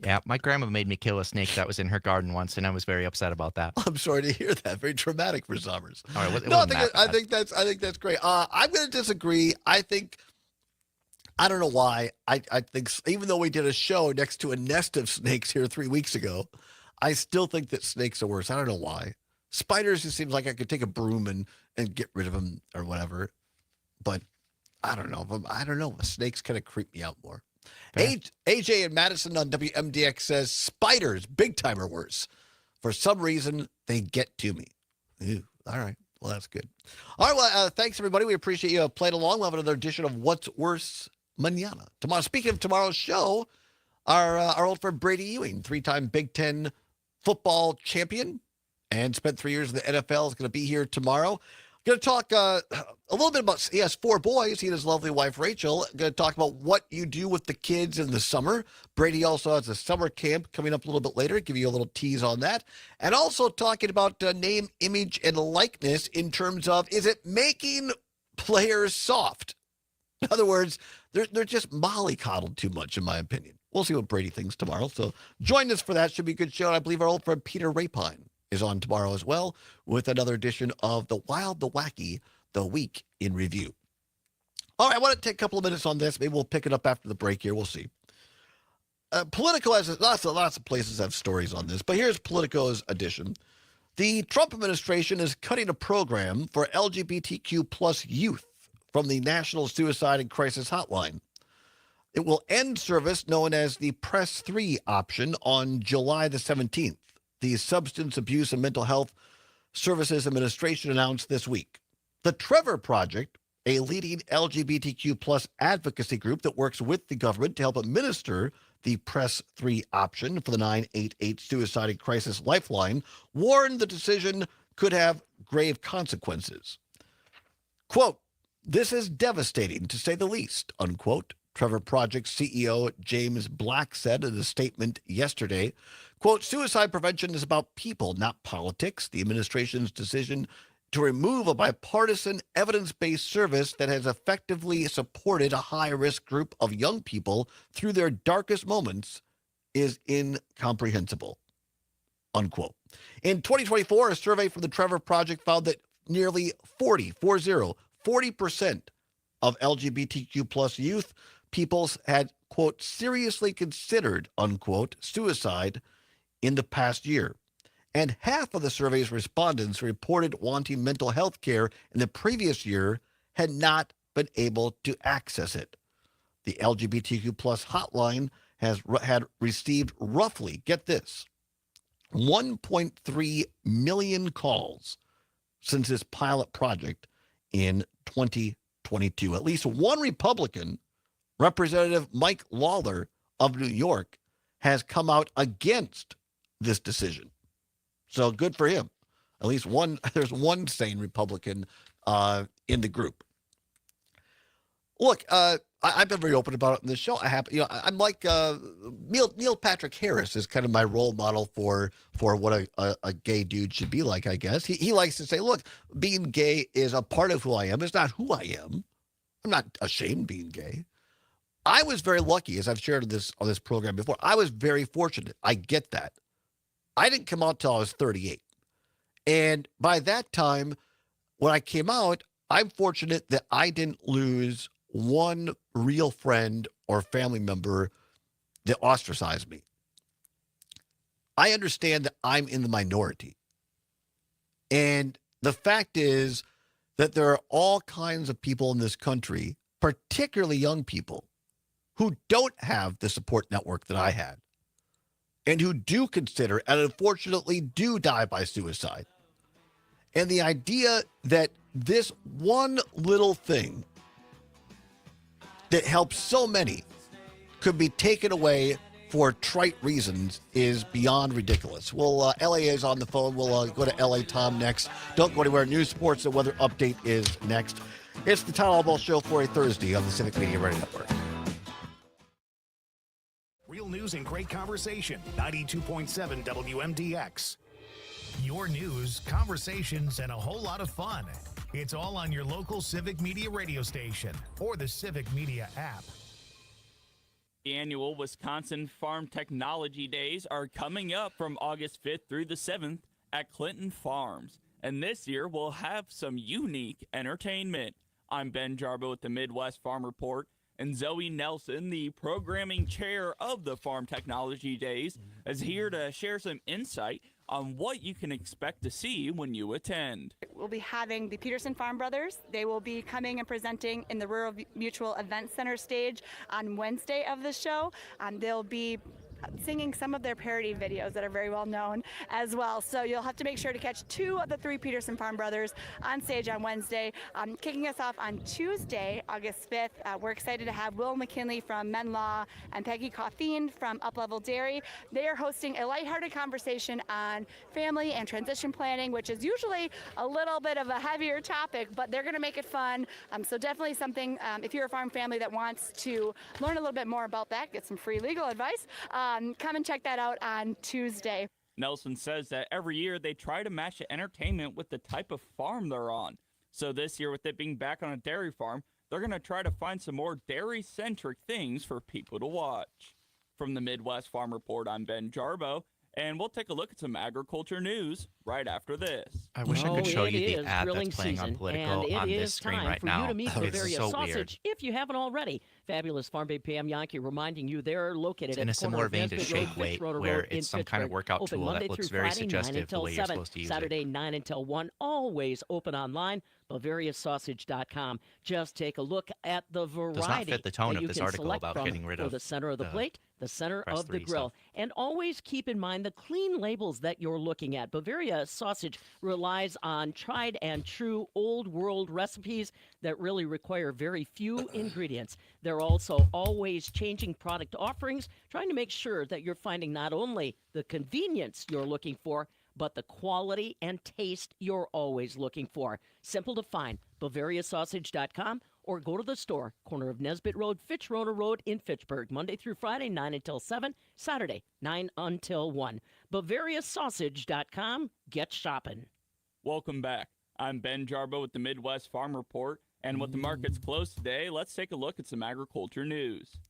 Yeah, my grandma made me kill a snake that was in her garden once, and I was very upset about that. I'm sorry to hear that. Very traumatic for Zommers. All right, I think that's great. I'm going to disagree. I don't know why. I think even though we did a show next to a nest of snakes here 3 weeks ago, I still think that snakes are worse. I don't know why. Spiders, it seems like I could take a broom and get rid of them or whatever. But I don't know. Snakes kind of creep me out more. AJ and Madison on WMDX says spiders, big time, are worse. For some reason, they get to me. Ew. All right. Well, that's good. All right. Well, thanks, everybody. We appreciate you playing along. We'll have another edition of What's Worse Mañana. Tomorrow, speaking of tomorrow's show, our old friend Brady Ewing, 3-time Big Ten football champion and spent 3 years in the NFL, is going to be here tomorrow. Going to talk a little bit about, he has 4 boys, he and his lovely wife, Rachel. Going to talk about what you do with the kids in the summer. Brady also has a summer camp coming up a little bit later, give you a little tease on that. And also talking about name, image, and likeness in terms of, is it making players soft? In other words, they're just mollycoddled too much, in my opinion. We'll see what Brady thinks tomorrow. So join us for that. Should be a good show. And I believe our old friend Peter Rapine is on tomorrow as well with another edition of The Wild, the Wacky, The Week in Review. All right, I want to take a couple of minutes on this. Maybe we'll pick it up after the break here. We'll see. Politico has lots of places have stories on this, but here's Politico's edition. The Trump administration is cutting a program for LGBTQ plus youth from the National Suicide and Crisis Hotline. It will end service known as the Press 3 option on July the 17th. The Substance Abuse and Mental Health Services Administration announced this week. The Trevor Project, a leading LGBTQ plus advocacy group that works with the government to help administer the Press 3 option for the 988 Suicide and Crisis Lifeline, warned the decision could have grave consequences. Quote, "This is devastating, to say the least," unquote. Trevor Project CEO James Black said in a statement yesterday, quote, "Suicide prevention is about people, not politics. The administration's decision to remove a bipartisan, evidence-based service that has effectively supported a high-risk group of young people through their darkest moments is incomprehensible," unquote. In 2024, a survey from the Trevor Project found that nearly 40% of LGBTQ plus youth peoples had, quote, seriously considered, unquote, suicide in the past year. And half of the survey's respondents reported wanting mental health care in the previous year had not been able to access it. The LGBTQ plus hotline had received roughly, get this, 1.3 million calls since this pilot project in 2022. At least one Republican, Representative Mike Lawler of New York, has come out against this decision. So good for him. At least there's one sane Republican in the group. Look, I've been very open about it in this show. I'm like Neil Patrick Harris is kind of my role model for what a gay dude should be like, I guess. He likes to say, look, being gay is a part of who I am. It's not who I am. I'm not ashamed of being gay. I was very lucky, as I've shared on this program before. I was very fortunate. I get that. I didn't come out till I was 38. And by that time, when I came out, I'm fortunate that I didn't lose one real friend or family member that ostracized me. I understand that I'm in the minority. And the fact is that there are all kinds of people in this country, particularly young people, who don't have the support network that I had and who do consider and unfortunately do die by suicide. And the idea that this one little thing that helps so many could be taken away for trite reasons is beyond ridiculous. Well, LA is on the phone. We'll go to LA Tom next. Don't go anywhere. News, sports, and weather update is next. It's the Todd Allbaugh Show for a Thursday on the Civic Media Radio Network. Real news and great conversation. 92.7 WMDX. Your news, conversations, and a whole lot of fun. It's all on your local Civic Media radio station or the Civic Media app. The annual Wisconsin Farm Technology Days are coming up from August 5th through the 7th at Clinton Farms. And this year we'll have some unique entertainment. I'm Ben Jarbo with the Midwest Farm Report, and Zoe Nelson, the programming chair of the Farm Technology Days, is here to share some insight on what you can expect to see when you attend. We'll be having the Peterson Farm Brothers. They will be coming and presenting in the Rural Mutual Event Center stage on Wednesday of the show. They'll be singing some of their parody videos that are very well known as well. So you'll have to make sure to catch 2 of the 3 Peterson Farm Brothers on stage on Wednesday. Kicking us off on Tuesday, August 5th, we're excited to have Will McKinley from Men Law and Peggy Coffeen from Up Level Dairy. They are hosting a lighthearted conversation on family and transition planning, which is usually a little bit of a heavier topic, but they're going to make it fun. So definitely something, if you're a farm family that wants to learn a little bit more about that, get some free legal advice, come and check that out on Tuesday. Nelson says that every year they try to match the entertainment with the type of farm they're on. So this year, with it being back on a dairy farm, they're going to try to find some more dairy-centric things for people to watch. From the Midwest Farm Report, I'm Ben Jarbo, and we'll take a look at some agriculture news right after this. I wish I could show you the ad that's playing on Politico on this screen right now. You to meet It's Bavaria so Sausage, weird. if you haven't already. Fabulous Farm Babe Pam Yankee reminding you they're located It's at in the a corner similar of vein to Nesbitt Shake Road, Weight, Fitzroy where Road in it's some kind of Fitchburg. workout Open tool Monday that looks through very Friday, 9 suggestive the until way you're 7, supposed to use Saturday, it. 9 until 1, always open online. BavariaSausage.com. Just take a look at the variety Does not fit the tone that of you this can article select about from getting rid for of the center of the the plate, the center press of the 3 grill. stuff. And always keep in mind the clean labels that you're looking at. Bavaria Sausage relies on tried and true old world recipes that really require very few ingredients. They're also always changing product offerings, trying to make sure that you're finding not only the convenience you're looking for, but the quality and taste you're always looking for. Simple to find, BavariaSausage.com, or go to the store, corner of Nesbitt Road, Fitzroy Road in Fitchburg, Monday through Friday, 9 until 7, Saturday, 9 until 1. BavariaSausage.com, get shopping. Welcome back. I'm Ben Jarbo with the Midwest Farm Report, and with the markets closed today, let's take a look at some agriculture news.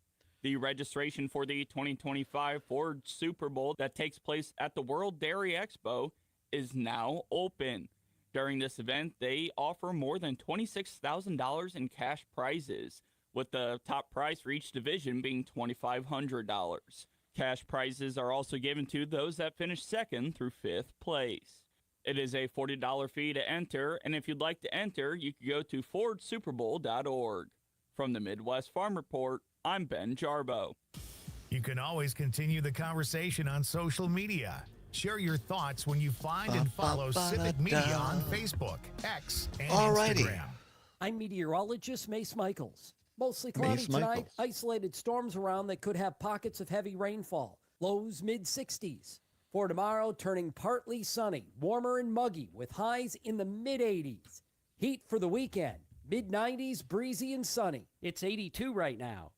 The registration for the 2025 Ford Super Bowl that takes place at the World Dairy Expo is now open. During this event, they offer more than $26,000 in cash prizes, with the top prize for each division being $2,500. Cash prizes are also given to those that finish second through fifth place. It is a $40 fee to enter, and if you'd like to enter, you can go to FordSuperBowl.org. From the Midwest Farm Report, I'm Ben Jarbo. You can always continue the conversation on social media. Share your thoughts when you find and follow Civic Media on Facebook, X, and Instagram. I'm meteorologist Mace Michaels. Mostly cloudy tonight, isolated storms around that could have pockets of heavy rainfall. Lows mid-60s. For tomorrow, turning partly sunny, warmer and muggy with highs in the mid-80s. Heat for the weekend, mid-90s, breezy and sunny. It's 82 right now.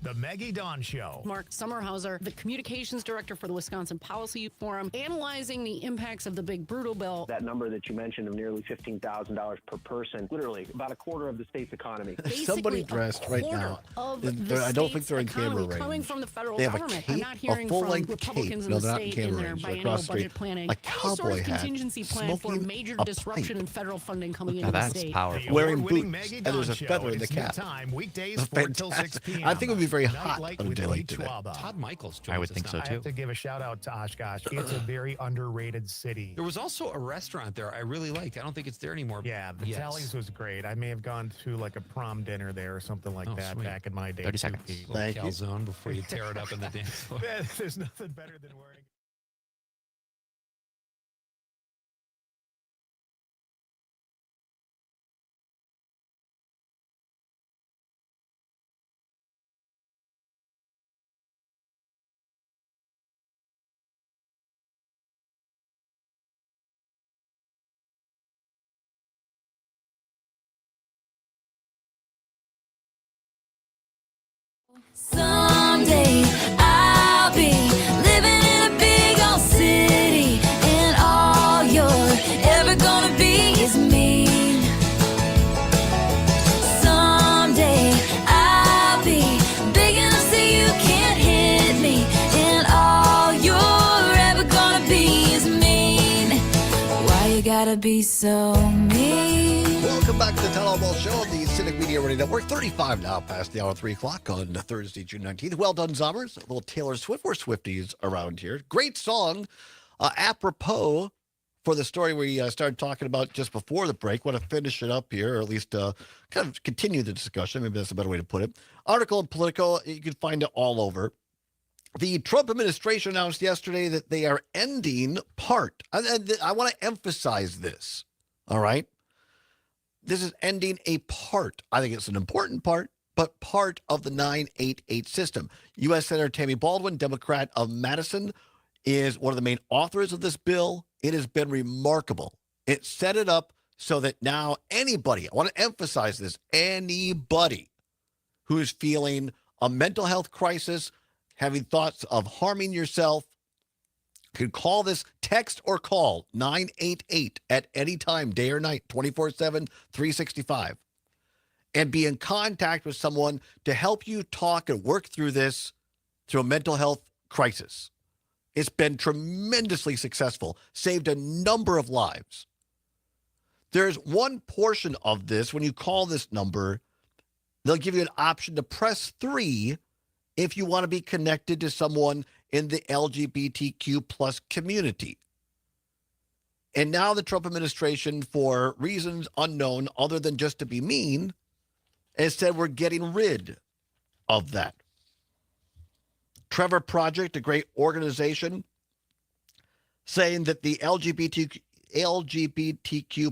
The Maggie Dawn Show. Mark Sommerhauser, the communications director for the Wisconsin Policy Forum, analyzing the impacts of the big brutal bill. That number that you mentioned of nearly $15,000 per person, literally about a quarter of the state's economy. Somebody dressed right now. I don't think they're in camera range. Coming from the federal they have government. a cape, I'm not hearing a from full-length Republicans cape. in the Not in state in camera their range. biennial Across the budget street. planning. A Any sort cowboy of hat. contingency plan for Smoking major a disruption pipe. in federal funding coming Now into the that's state. powerful. Wearing Award-winning boots, Maggie and Dawn there's a Show. feather in the It's new cap. time, weekdays 4 till 6 p.m. I think it would be very Night hot Light on a with day like Lee today. Chwaba. Todd Michaels joins I would us think now. so I too. have to give a shout out to Oshkosh. It's a very underrated city. There was also a restaurant there I really liked. I don't think it's there anymore. Yeah, the Yes. Tallies was great. I may have gone to like a prom dinner there or something like Oh, that sweet. back in my day. 30 seconds. Pete. Little Thank you. calzone before you tear it up in the dance floor. There's nothing better than wearing. Someday I'll be living in a big old city, and all you're ever gonna be is me. Someday I'll be big enough so you can't hit me, and all you're ever gonna be is mean. Why you gotta be so mean? Welcome back to the Todd Allbaugh Show on the Civic Media Radio Network. 35 now past the hour 3 o'clock on Thursday, June 19th. Well done, Zommers. A little Taylor Swift. We're Swifties around here. Great song. Apropos for the story we started talking about just before the break. Want to finish it up here, or at least kind of continue the discussion. Maybe that's a better way to put it. Article in Politico. You can find it all over. The Trump administration announced yesterday that they are ending part. I want to emphasize this. All right. This is ending a part. I think it's an important part, but part of the 988 system. U.S. Senator Tammy Baldwin, Democrat of Madison, is one of the main authors of this bill. It has been remarkable. It set it up so that now anybody, I want to emphasize this, anybody who is feeling a mental health crisis, having thoughts of harming yourself, can call this, text or call 988 at any time, day or night, 24/7, 365, and be in contact with someone to help you talk and work through this, through a mental health crisis. It's been tremendously successful, saved a number of lives. There's one portion of this, when you call this number, they'll give you an option to press 3 if you want to be connected to someone in the LGBTQ plus community. And now the Trump administration, for reasons unknown other than just to be mean, has said we're getting rid of that. Trevor Project, a great organization, saying that the LGBTQ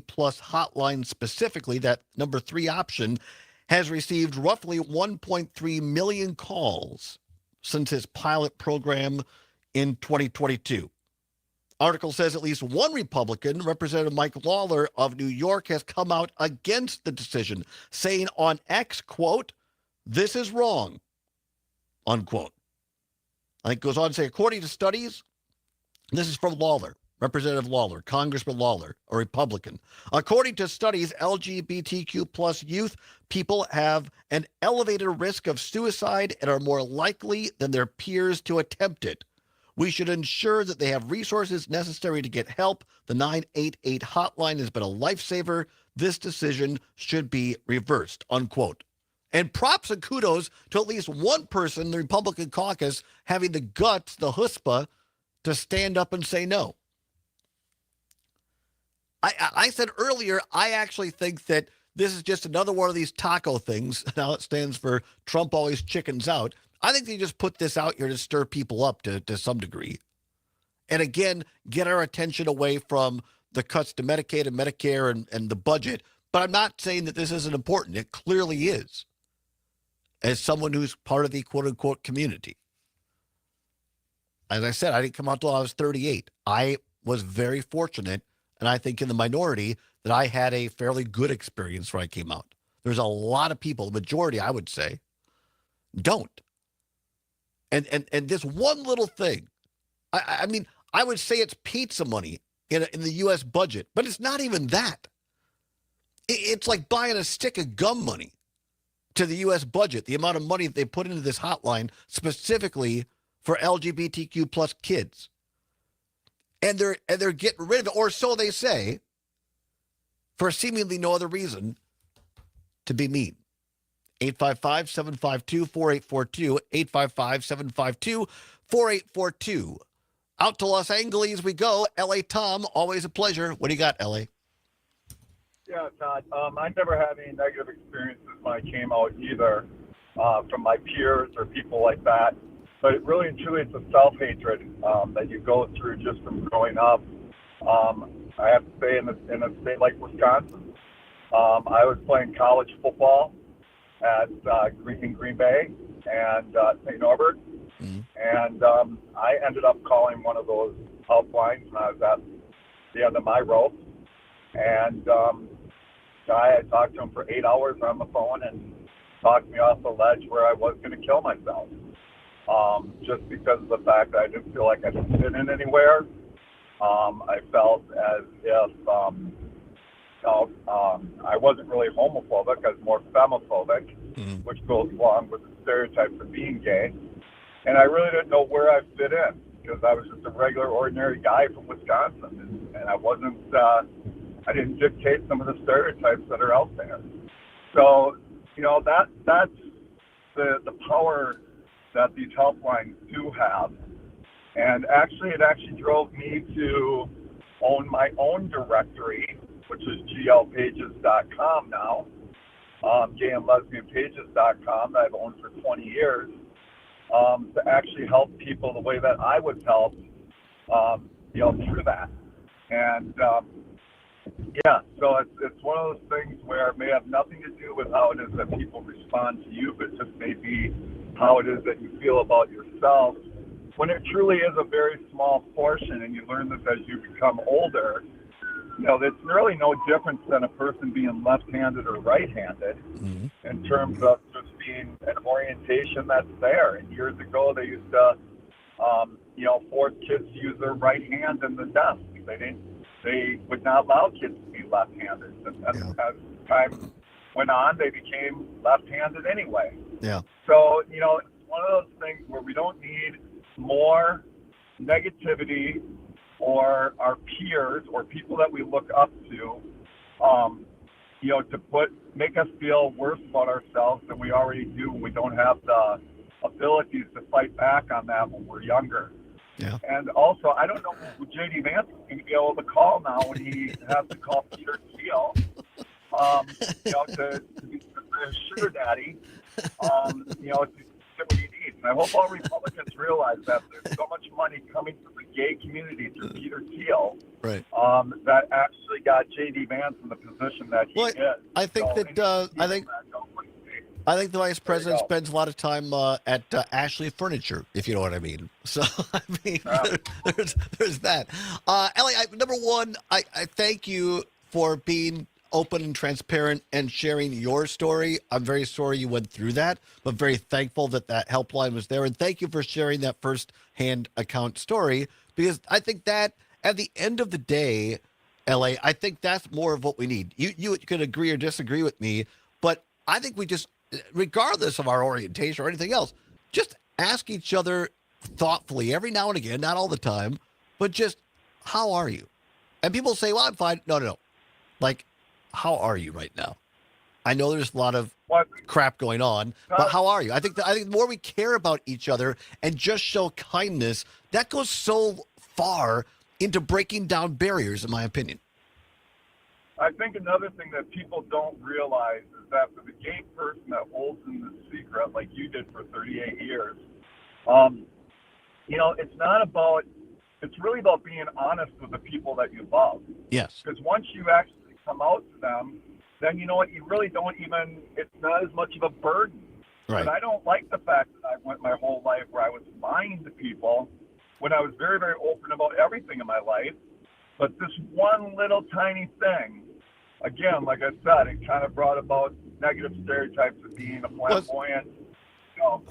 plus hotline specifically, that number 3 option, has received roughly 1.3 million calls since its pilot program in 2022. Article says at least one Republican, Representative Mike Lawler of New York, has come out against the decision, saying on X, quote, "This is wrong," unquote. I think it goes on to say, according to studies, this is from Lawler, Representative Lawler, Congressman Lawler, a Republican. According to studies, LGBTQ plus youth people have an elevated risk of suicide and are more likely than their peers to attempt it. We should ensure that they have resources necessary to get help. The 988 hotline has been a lifesaver. This decision should be reversed, unquote. And props and kudos to at least one person in the Republican caucus having the guts, the chutzpah, to stand up and say no. I said earlier, I actually think that this is just another one of these taco things. Now it stands for Trump always chickens out. I think they just put this out here to stir people up to some degree. And again, get our attention away from the cuts to Medicaid and Medicare and the budget. But I'm not saying that this isn't important. It clearly is. As someone who's part of the quote-unquote community. As I said, I didn't come out until I was 38. I was very fortunate, and I think in the minority, that I had a fairly good experience when I came out. There's a lot of people, the majority, I would say, don't. And this one little thing, I mean, I would say it's pizza money in the U.S. budget, but it's not even that. It's like buying a stick of gum money to the U.S. budget, the amount of money that they put into this hotline specifically for LGBTQ plus kids. And they're getting rid of it, or so they say, for seemingly no other reason to be mean. 855-752-4842, 855-752-4842. Out to Los Angeles we go. L.A. Tom, always a pleasure. What do you got, L.A.? Yeah, Todd. I never had any negative experiences when I came out either from my peers or people like that. But it really and truly, it's a self-hatred that you go through just from growing up. I have to say, in a state like Wisconsin, I was playing college football at Green Bay and St. Norbert. And I ended up calling one of those helplines when I was at the end of my rope. And I talked to him for 8 hours on the phone and talked me off the ledge where I was going to kill myself. Just because of the fact that I didn't feel like I didn't fit in anywhere. I felt as if I wasn't really homophobic, I was more femophobic, which goes along with the stereotypes of being gay. And I really didn't know where I fit in because I was just a regular, ordinary guy from Wisconsin. And I wasn't, I didn't dictate some of the stereotypes that are out there. So, that's the power that these helplines do have. And actually, it drove me to own my own directory, which is glpages.com now, gayandlesbianpages.com that I've owned for 20 years, to actually help people the way that I was helped, through that. And, so it's one of those things where it may have nothing to do with how it is that people respond to you, but just may be how it is that you feel about yourself. When it truly is a very small portion, and you learn this as you become older, there's really no difference than a person being left-handed or right-handed in terms of just being an orientation that's there. And years ago, they used to, force kids to use their right hand in the desk. They would not allow kids to be left-handed. And as time went on, they became left-handed anyway. Yeah. So, it's one of those things where we don't need more negativity or our peers or people that we look up to, to make us feel worse about ourselves than we already do when we don't have the abilities to fight back on that when we're younger. Yeah. And also, I don't know who J.D. Vance is going to be able to call now when he has to call Peter Thiel, to be the sugar daddy, to get what he needs. And I hope all Republicans realize that there's so much money coming from the gay community through Peter Thiel, right? That actually got J.D. Vance in the position that he is. I think I think the vice president spends a lot of time at Ashley Furniture, if you know what I mean. So, there's that. Ellie, number one, I thank you for being open and transparent and sharing your story. I'm very sorry you went through that, but very thankful that helpline was there. And thank you for sharing that first-hand account story, because I think that at the end of the day, Ellie, I think that's more of what we need. You can agree or disagree with me, but I think we just, regardless of our orientation or anything else, just ask each other thoughtfully every now and again, not all the time, but just, how are you? And people say, well, I'm fine. No. Like, how are you right now? I know there's a lot of crap going on, but how are you? I think the more we care about each other and just show kindness, that goes so far into breaking down barriers, in my opinion. I think another thing that people don't realize is that for the gay person that holds in the secret, like you did for 38 years, it's really about being honest with the people that you love. Yes. Because once you actually come out to them, then you know what, you really don't even, it's not as much of a burden. Right. But I don't like the fact that I went my whole life where I was lying to people when I was very, very open about everything in my life. But this one little tiny thing, again, like I said, it kind of brought about negative stereotypes of being a flamboyant,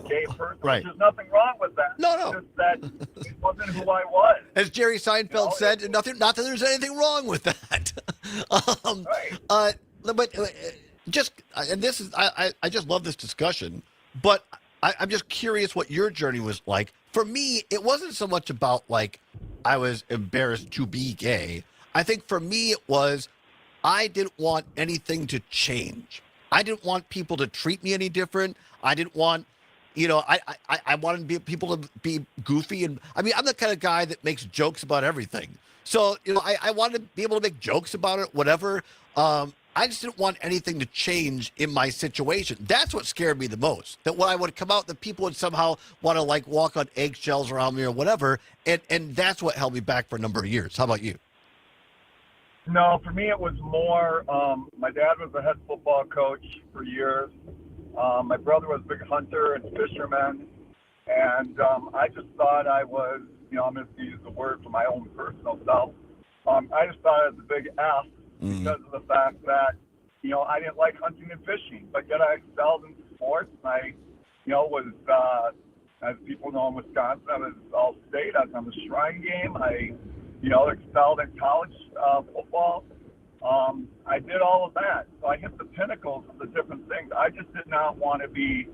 gay person. Right. There's nothing wrong with that. No. It's just that it wasn't who I was. As Jerry Seinfeld said, not that there's anything wrong with that. But and this is, I just love this discussion, but I'm just curious what your journey was like. For me, it wasn't so much about like I was embarrassed to be gay. I think for me it was I didn't want anything to change. I didn't want people to treat me any different. I didn't want, I wanted people to be goofy. And I mean, I'm the kind of guy that makes jokes about everything. So, I wanted to be able to make jokes about it, whatever. I just didn't want anything to change in my situation. That's what scared me the most. That when I would come out, that people would somehow want to like walk on eggshells around me or whatever. And that's what held me back for a number of years. How about you? No, for me it was more, my dad was a head football coach for years. My brother was a big hunter and fisherman. And I just thought I was, I'm going to use the word for my own personal self. I just thought I was a big F because of the fact that, I didn't like hunting and fishing, but yet I excelled in sports. And I, was, as people know in Wisconsin, I was all state. I was on the Shrine game. I, excelled in college football. I did all of that. So I hit the pinnacles of the different things. I just did not want to be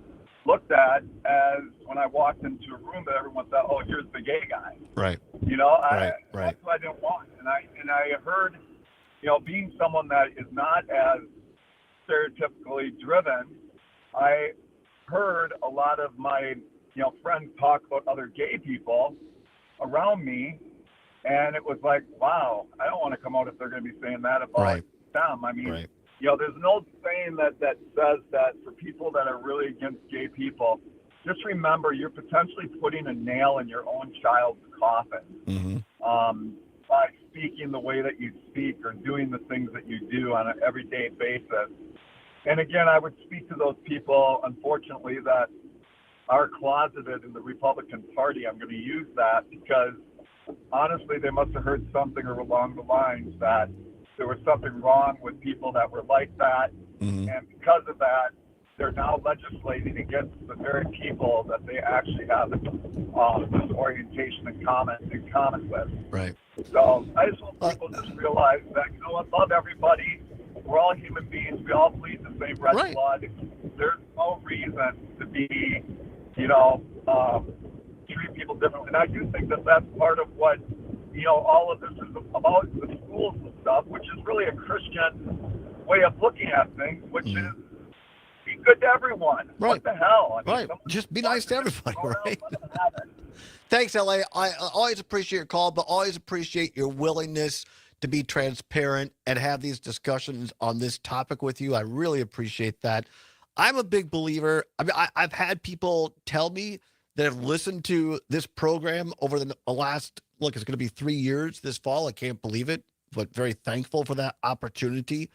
looked at as when I walked into a room that everyone thought, oh, here's the gay guy. Right. Right. Right. That's what I didn't want. And I heard, being someone that is not as stereotypically driven, I heard a lot of my, friends talk about other gay people around me. And it was like, wow, I don't want to come out if they're going to be saying that about them. I mean, there's an old saying that says that for people that are really against gay people, just remember you're potentially putting a nail in your own child's coffin by speaking the way that you speak or doing the things that you do on an everyday basis. And again, I would speak to those people, unfortunately, that are closeted in the Republican Party. I'm going to use that because honestly, they must have heard something along the lines that there was something wrong with people that were like that. And because of that, they're now legislating against the very people that they actually have this orientation in common with. Right. So I just want people to just realize that, love everybody. We're all human beings. We all bleed the same red blood. There's no reason to be, treat people differently. And I do think that that's part of what, all of this is about, the schools and stuff, which is really a Christian way of looking at things, which is be good to everyone. Right. What the hell? I mean, Just be nice to everybody, right? Thanks, LA. I always appreciate your call, but always appreciate your willingness to be transparent and have these discussions on this topic with you. I really appreciate that. I'm a big believer. I mean, I've had people tell me that have listened to this program over the last, it's going to be 3 years this fall. I can't believe it, but very thankful for that opportunity.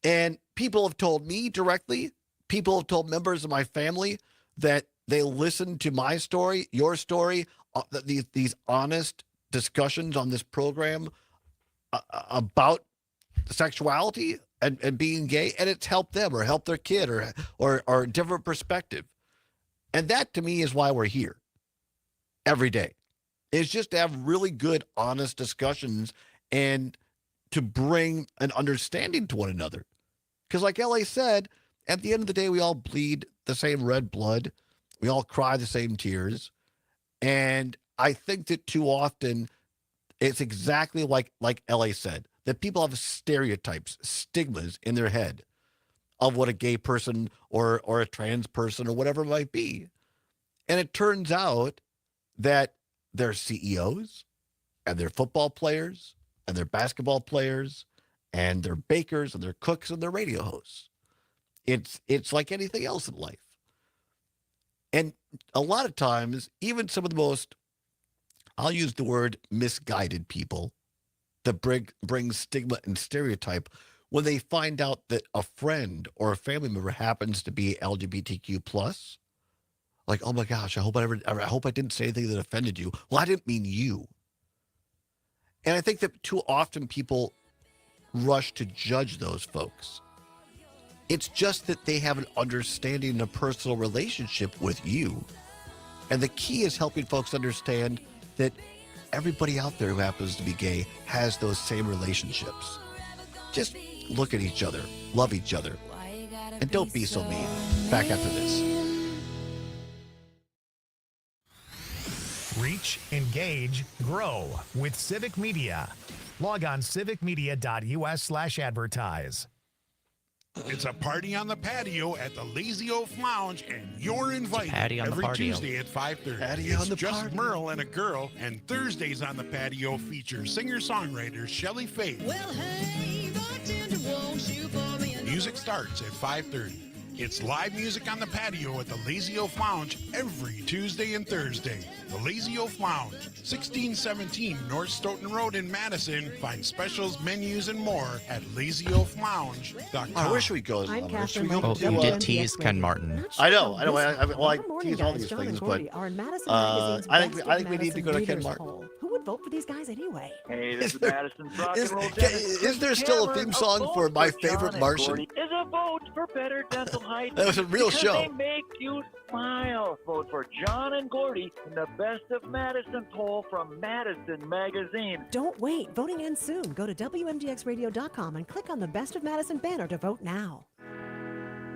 And people have told me directly, people have told members of my family that they listened to my story, your story, these honest discussions on this program about sexuality and being gay, and it's helped them or helped their kid or a different perspective. And that to me is why we're here every day. Is just to have really good, honest discussions and to bring an understanding to one another. Because like LA said, at the end of the day, we all bleed the same red blood. We all cry the same tears. And I think that too often it's exactly like LA said, that people have stereotypes, stigmas in their head of what a gay person or a trans person or whatever it might be. And it turns out that they're CEOs and they're football players and they're basketball players and they're bakers and they're cooks and they're radio hosts. It's like anything else in life. And a lot of times, even some of the most, I'll use the word misguided people that bring stigma and stereotype, when they find out that a friend or a family member happens to be LGBTQ+, like, oh my gosh, I hope I didn't say anything that offended you. Well, I didn't mean you. And I think that too often people rush to judge those folks. It's just that they have an understanding and a personal relationship with you. And the key is helping folks understand that everybody out there who happens to be gay has those same relationships. Just look at each other, love each other, and don't be so mean. Back after this. Reach, engage, grow with Civic Media. Log on civicmedia.us/advertise. It's a party on the patio at the Lazy Oaf Lounge, and you're invited patio on the every patio. Tuesday at 5:30. Patio on It's the just patio. Merle and a girl, and Thursdays on the patio feature singer-songwriter Shelley Faith. Well, hey, bartender, won't you pour me another Music starts at 5:30. It's live music on the patio at the Lazy Oaf Lounge every Tuesday and Thursday. The Lazy Oaf Lounge, 1617 North Stoughton Road in Madison. Find specials, menus, and more at lazyoaflounge.com. I wish we go. I'm Should Catherine we go Oh, Michael. you to, did tease Ken Martin. I know. I Tomorrow morning, tease all guys, these John and things, but Gordy are in Madison I Magazine's think Best I of think we need to Madison go to Ken Readers Martin. Poll. Who would vote for these guys anyway? Hey, this is Madison's Rock and Roll Is there still a theme song for my favorite Martian? Is a vote for better dental hygiene. That was a real because show. They make you smile. Vote for John and Gordy in the Best of Madison poll from Madison Magazine. Don't wait. Voting ends soon. Go to WMDXradio.com and click on the Best of Madison banner to vote now.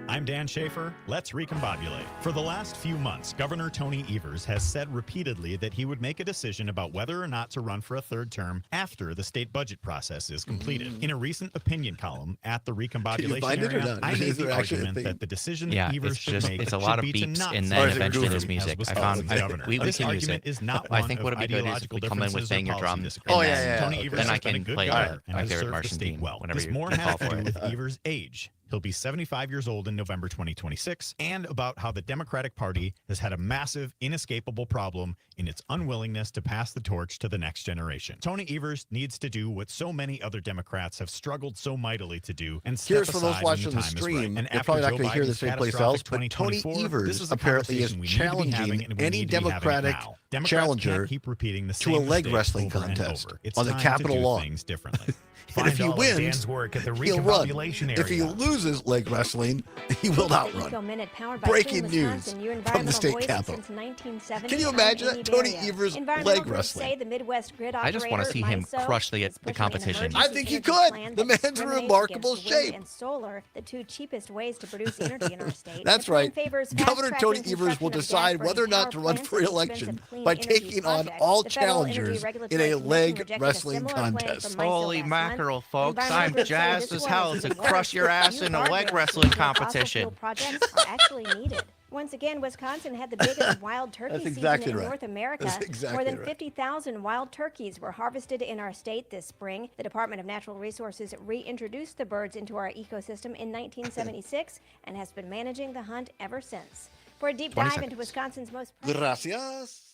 I'm Dan Schaefer. Let's recombobulate. For the last few months, Governor Tony Evers has said repeatedly that he would make a decision about whether or not to run for a third term after the state budget process is completed. In a recent opinion column at the Recombobulation find it or area, not? I Is made there the actually a argument thing? that the decision Yeah, that Evers it's should just make it's a should lot of be to beeps not and support then the eventually governor there's as music. I Wisconsin's found governor. we This can use argument it. is not I one think of what would be good is if ideological we come in with differences or Bang Your policy Drum. disagreements. Oh yeah, Tony yeah. Evers Then I has been a can good play governor and my has favorite served the Martian state theme well. whenever This you more call has to for do it. with Evers' age. He'll be 75 years old in November 2026, and about how the Democratic Party has had a massive, inescapable problem in its unwillingness to pass the torch to the next generation. Tony Evers needs to do what so many other Democrats have struggled so mightily to do, and step Here's for those aside when watching the time is stream. right. And You're after probably not Joe going to hear Biden's this anyplace catastrophic else, but Tony 2024, this Evers is a apparently is conversation we need to be having, challenging and we any need to be having it Democratic now. Democrats challenger can't keep repeating the to same a leg mistakes wrestling over and contest over. It's on the time Capitol to do lawn. things differently. And if he Find all of wins, Dan's work at the he'll run. Recombobulation If he area. loses leg wrestling, he will not run. Minute, powered by Breaking Clean news Wisconsin, your from the state environmental voice capitol. since 1970. Can you I'm imagine Amy that? Tony Beria. Evers Environmental leg groups wrestling. say the Midwest grid I just want to operator, see him MISO, crush the is pushing an competition. emergency I think he energy could. plan The that man's in discriminates remarkable against wind shape. and solar, the two cheapest ways to produce energy in our state. That's The plan right. favors Governor fast-tracking Tony Evers will construction of decide gas-burning whether or not power to run plants for and election expensive clean by energy taking on projects. all The Federal Energy challengers in Regulatory a Commission leg rejected a wrestling similar plan contest. from MISO Holy last month. mackerel, folks. Environmental I'm groups say jazzed this as one hell is to even crush worse. your ass New in a leg guardrails wrestling to ensure fossil competition. fuel projects are actually needed. Once again, Wisconsin had the biggest wild turkey That's season exactly in right. North America. That's exactly More than right. 50,000 wild turkeys were harvested in our state this spring. The Department of Natural Resources reintroduced the birds into our ecosystem in 1976 and has been managing the hunt ever since. For a deep 20 dive seconds. into Wisconsin's most Gracias.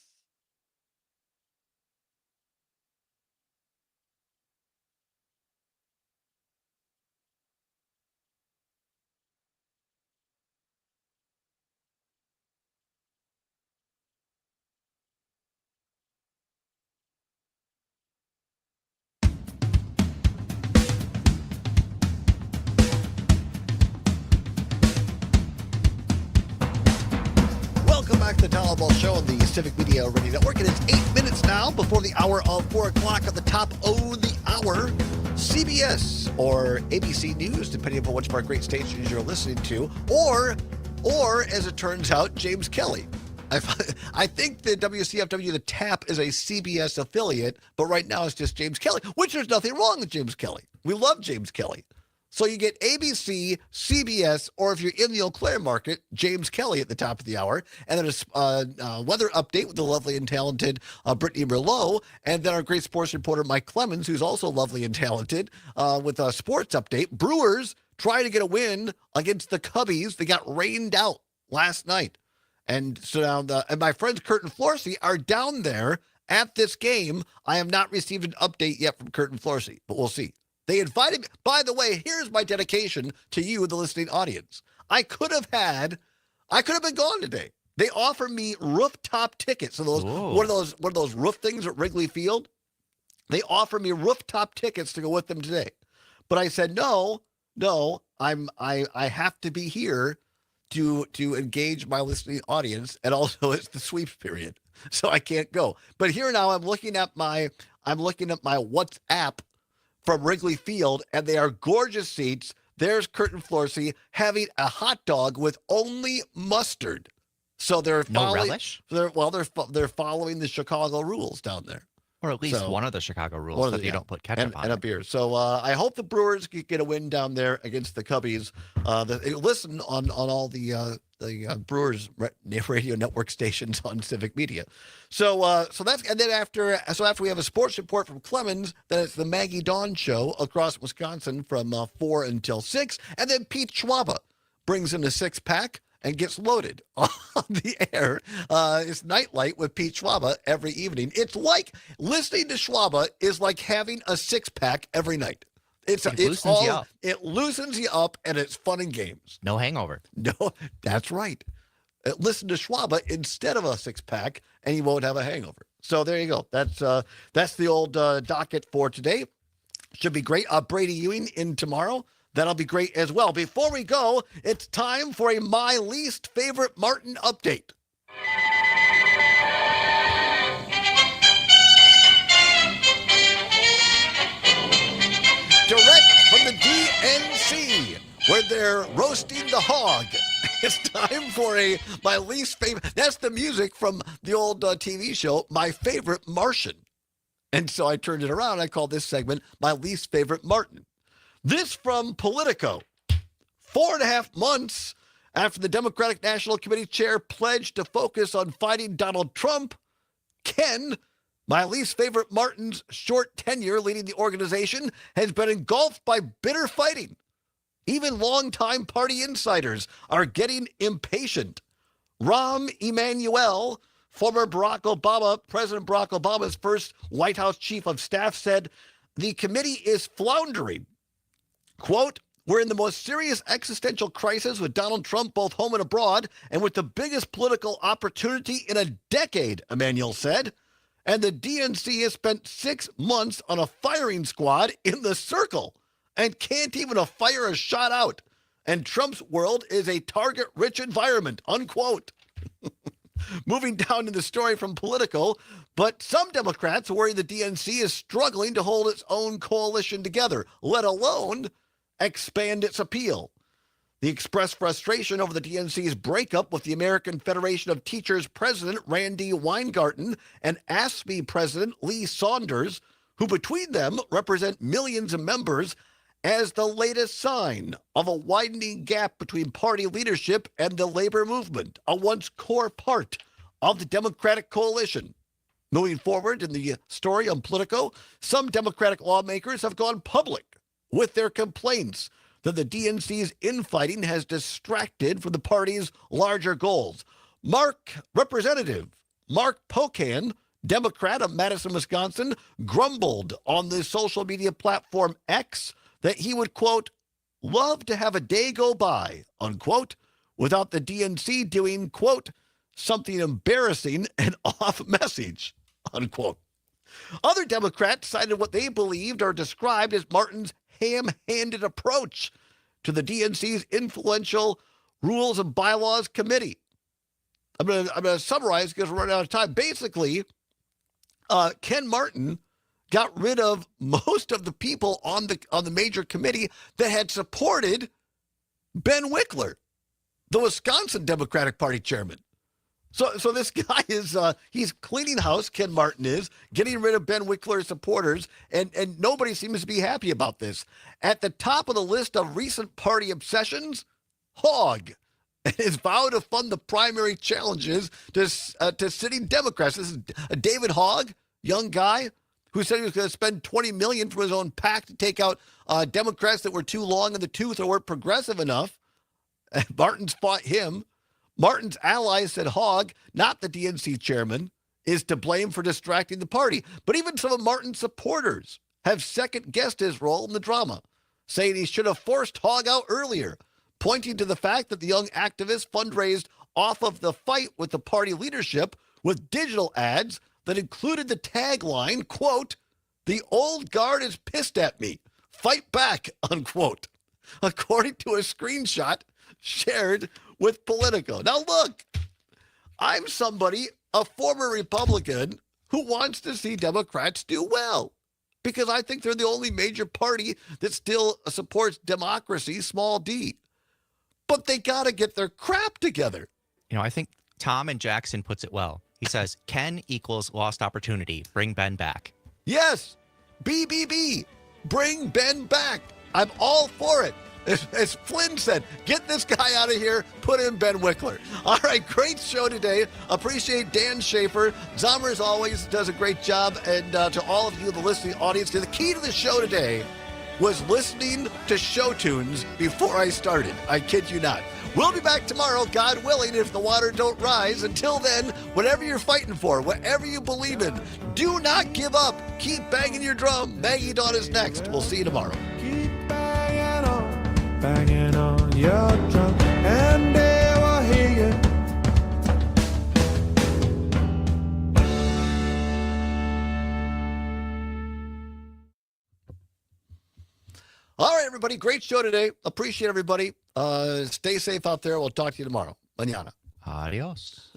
Welcome back to the Allbaugh Show on the Civic Media Radio Network. It is 8 minutes now before the hour of 4 o'clock at the top of the hour. CBS or ABC News, depending upon which of our great stations you're listening to, or as it turns out, James Kelly. I think the WCFW, the TAP, is a CBS affiliate, but right now it's just James Kelly, which there's nothing wrong with James Kelly. We love James Kelly. So you get ABC, CBS, or if you're in the Eau Claire market, James Kelly at the top of the hour, and then a weather update with the lovely and talented Brittany Merlot, and then our great sports reporter Mike Clemens, who's also lovely and talented, with a sports update. Brewers trying to get a win against the Cubbies. They got rained out last night. And so now and my friends Kurt and Florsey are down there at this game. I have not received an update yet from Kurt and Florsey, but we'll see. They invited me. By the way, here's my dedication to you, the listening audience. I could have been gone today. They offered me rooftop tickets. So one of those roof things at Wrigley Field. They offered me rooftop tickets to go with them today. But I said, no, I have to be here to engage my listening audience, and also it's the sweeps period, so I can't go. But here now, I'm looking at my WhatsApp from Wrigley Field, and they are gorgeous seats. There's Curtin Florsey having a hot dog with only mustard. So they're No following, relish? They're following the Chicago rules down there. Or at least So, one of the Chicago rules one of that the- you yeah. don't put ketchup on and a it. beer. So I hope the Brewers get a win down there against the Cubbies. Listen on all the Brewers radio network stations on Civic Media. So that's, and then after we have a sports report from Clemens, then it's the Maggie Dawn show across Wisconsin from 4 until 6, and then Pete Schwaba brings in a 6-pack and gets loaded on the air. It's Nightlight with Pete Schwaba every evening. It's like listening to Schwaba is like having a 6-pack every night. It loosens you up, and it's fun and games. No hangover. No, that's right. Listen to Schwaba instead of a 6-pack, and you won't have a hangover. So there you go. That's the old docket for today. Should be great. Brady Ewing in tomorrow. That'll be great as well. Before we go, it's time for a My Least Favorite Martin update. Direct from the DNC, where they're roasting the hog. It's time for My Least Favorite. That's the music from the old TV show, My Favorite Martian. And so I turned it around. I called this segment My Least Favorite Martin. This from Politico. 4.5 months after the Democratic National Committee chair pledged to focus on fighting Donald Trump, Ken, my least favorite Martin's short tenure leading the organization, has been engulfed by bitter fighting. Even longtime party insiders are getting impatient. Rahm Emanuel, former President Barack Obama's first White House chief of staff, said the committee is floundering. Quote, we're in the most serious existential crisis with Donald Trump both home and abroad, and with the biggest political opportunity in a decade, Emanuel said. And the DNC has spent 6 months on a firing squad in the circle and can't even fire a shot out. And Trump's world is a target-rich environment, unquote. Moving down to the story from Politico, but some Democrats worry the DNC is struggling to hold its own coalition together, let alone expand its appeal. They expressed frustration over the DNC's breakup with the American Federation of Teachers President Randy Weingarten and ASME President Lee Saunders, who between them represent millions of members, as the latest sign of a widening gap between party leadership and the labor movement, a once core part of the Democratic coalition. Moving forward in the story on Politico, some Democratic lawmakers have gone public with their complaints that the DNC's infighting has distracted from the party's larger goals. Representative Mark Pocan, Democrat of Madison, Wisconsin, grumbled on the social media platform X that he would, quote, love to have a day go by, unquote, without the DNC doing, quote, something embarrassing and off message, unquote. Other Democrats cited what they believed or described as Martin's ham-handed approach to the DNC's influential Rules and Bylaws Committee. I'm going to summarize because we're running out of time. Basically, Ken Martin got rid of most of the people on the major committee that had supported Ben Wickler, the Wisconsin Democratic Party chairman. So this guy is he's cleaning house. Ken Martin is getting rid of Ben Wickler's supporters, and nobody seems to be happy about this. At the top of the list of recent party obsessions, Hogg and his vow to fund the primary challenges to sitting Democrats. This is David Hogg, young guy who said he was going to spend $20 million from his own PAC to take out Democrats that were too long in the tooth or weren't progressive enough. Martin's fought him. Martin's allies said Hogg, not the DNC chairman, is to blame for distracting the party. But even some of Martin's supporters have second-guessed his role in the drama, saying he should have forced Hogg out earlier, pointing to the fact that the young activist fundraised off of the fight with the party leadership with digital ads that included the tagline, quote, the old guard is pissed at me. Fight back, unquote, according to a screenshot shared with Politico. Now, look, I'm somebody, a former Republican, who wants to see Democrats do well because I think they're the only major party that still supports democracy, small d. But they got to get their crap together. You know, I think Tom and Jackson puts it well. He says, Ken equals lost opportunity. Bring Ben back. Yes, BBB, bring Ben back. I'm all for it. As Flynn said, get this guy out of here, put in Ben Wickler. All right, great show today. Appreciate Dan Schaefer. Zomer, as always, does a great job. And to all of you, the listening audience, the key to the show today was listening to show tunes before I started. I kid you not. We'll be back tomorrow, God willing, if the water don't rise. Until then, whatever you're fighting for, whatever you believe in, do not give up. Keep banging your drum. Maggie Dawn is next. We'll see you tomorrow. Keep banging on your drum, and they will hear you. All right, everybody. Great show today. Appreciate everybody. Stay safe out there. We'll talk to you tomorrow. Mañana. Adios.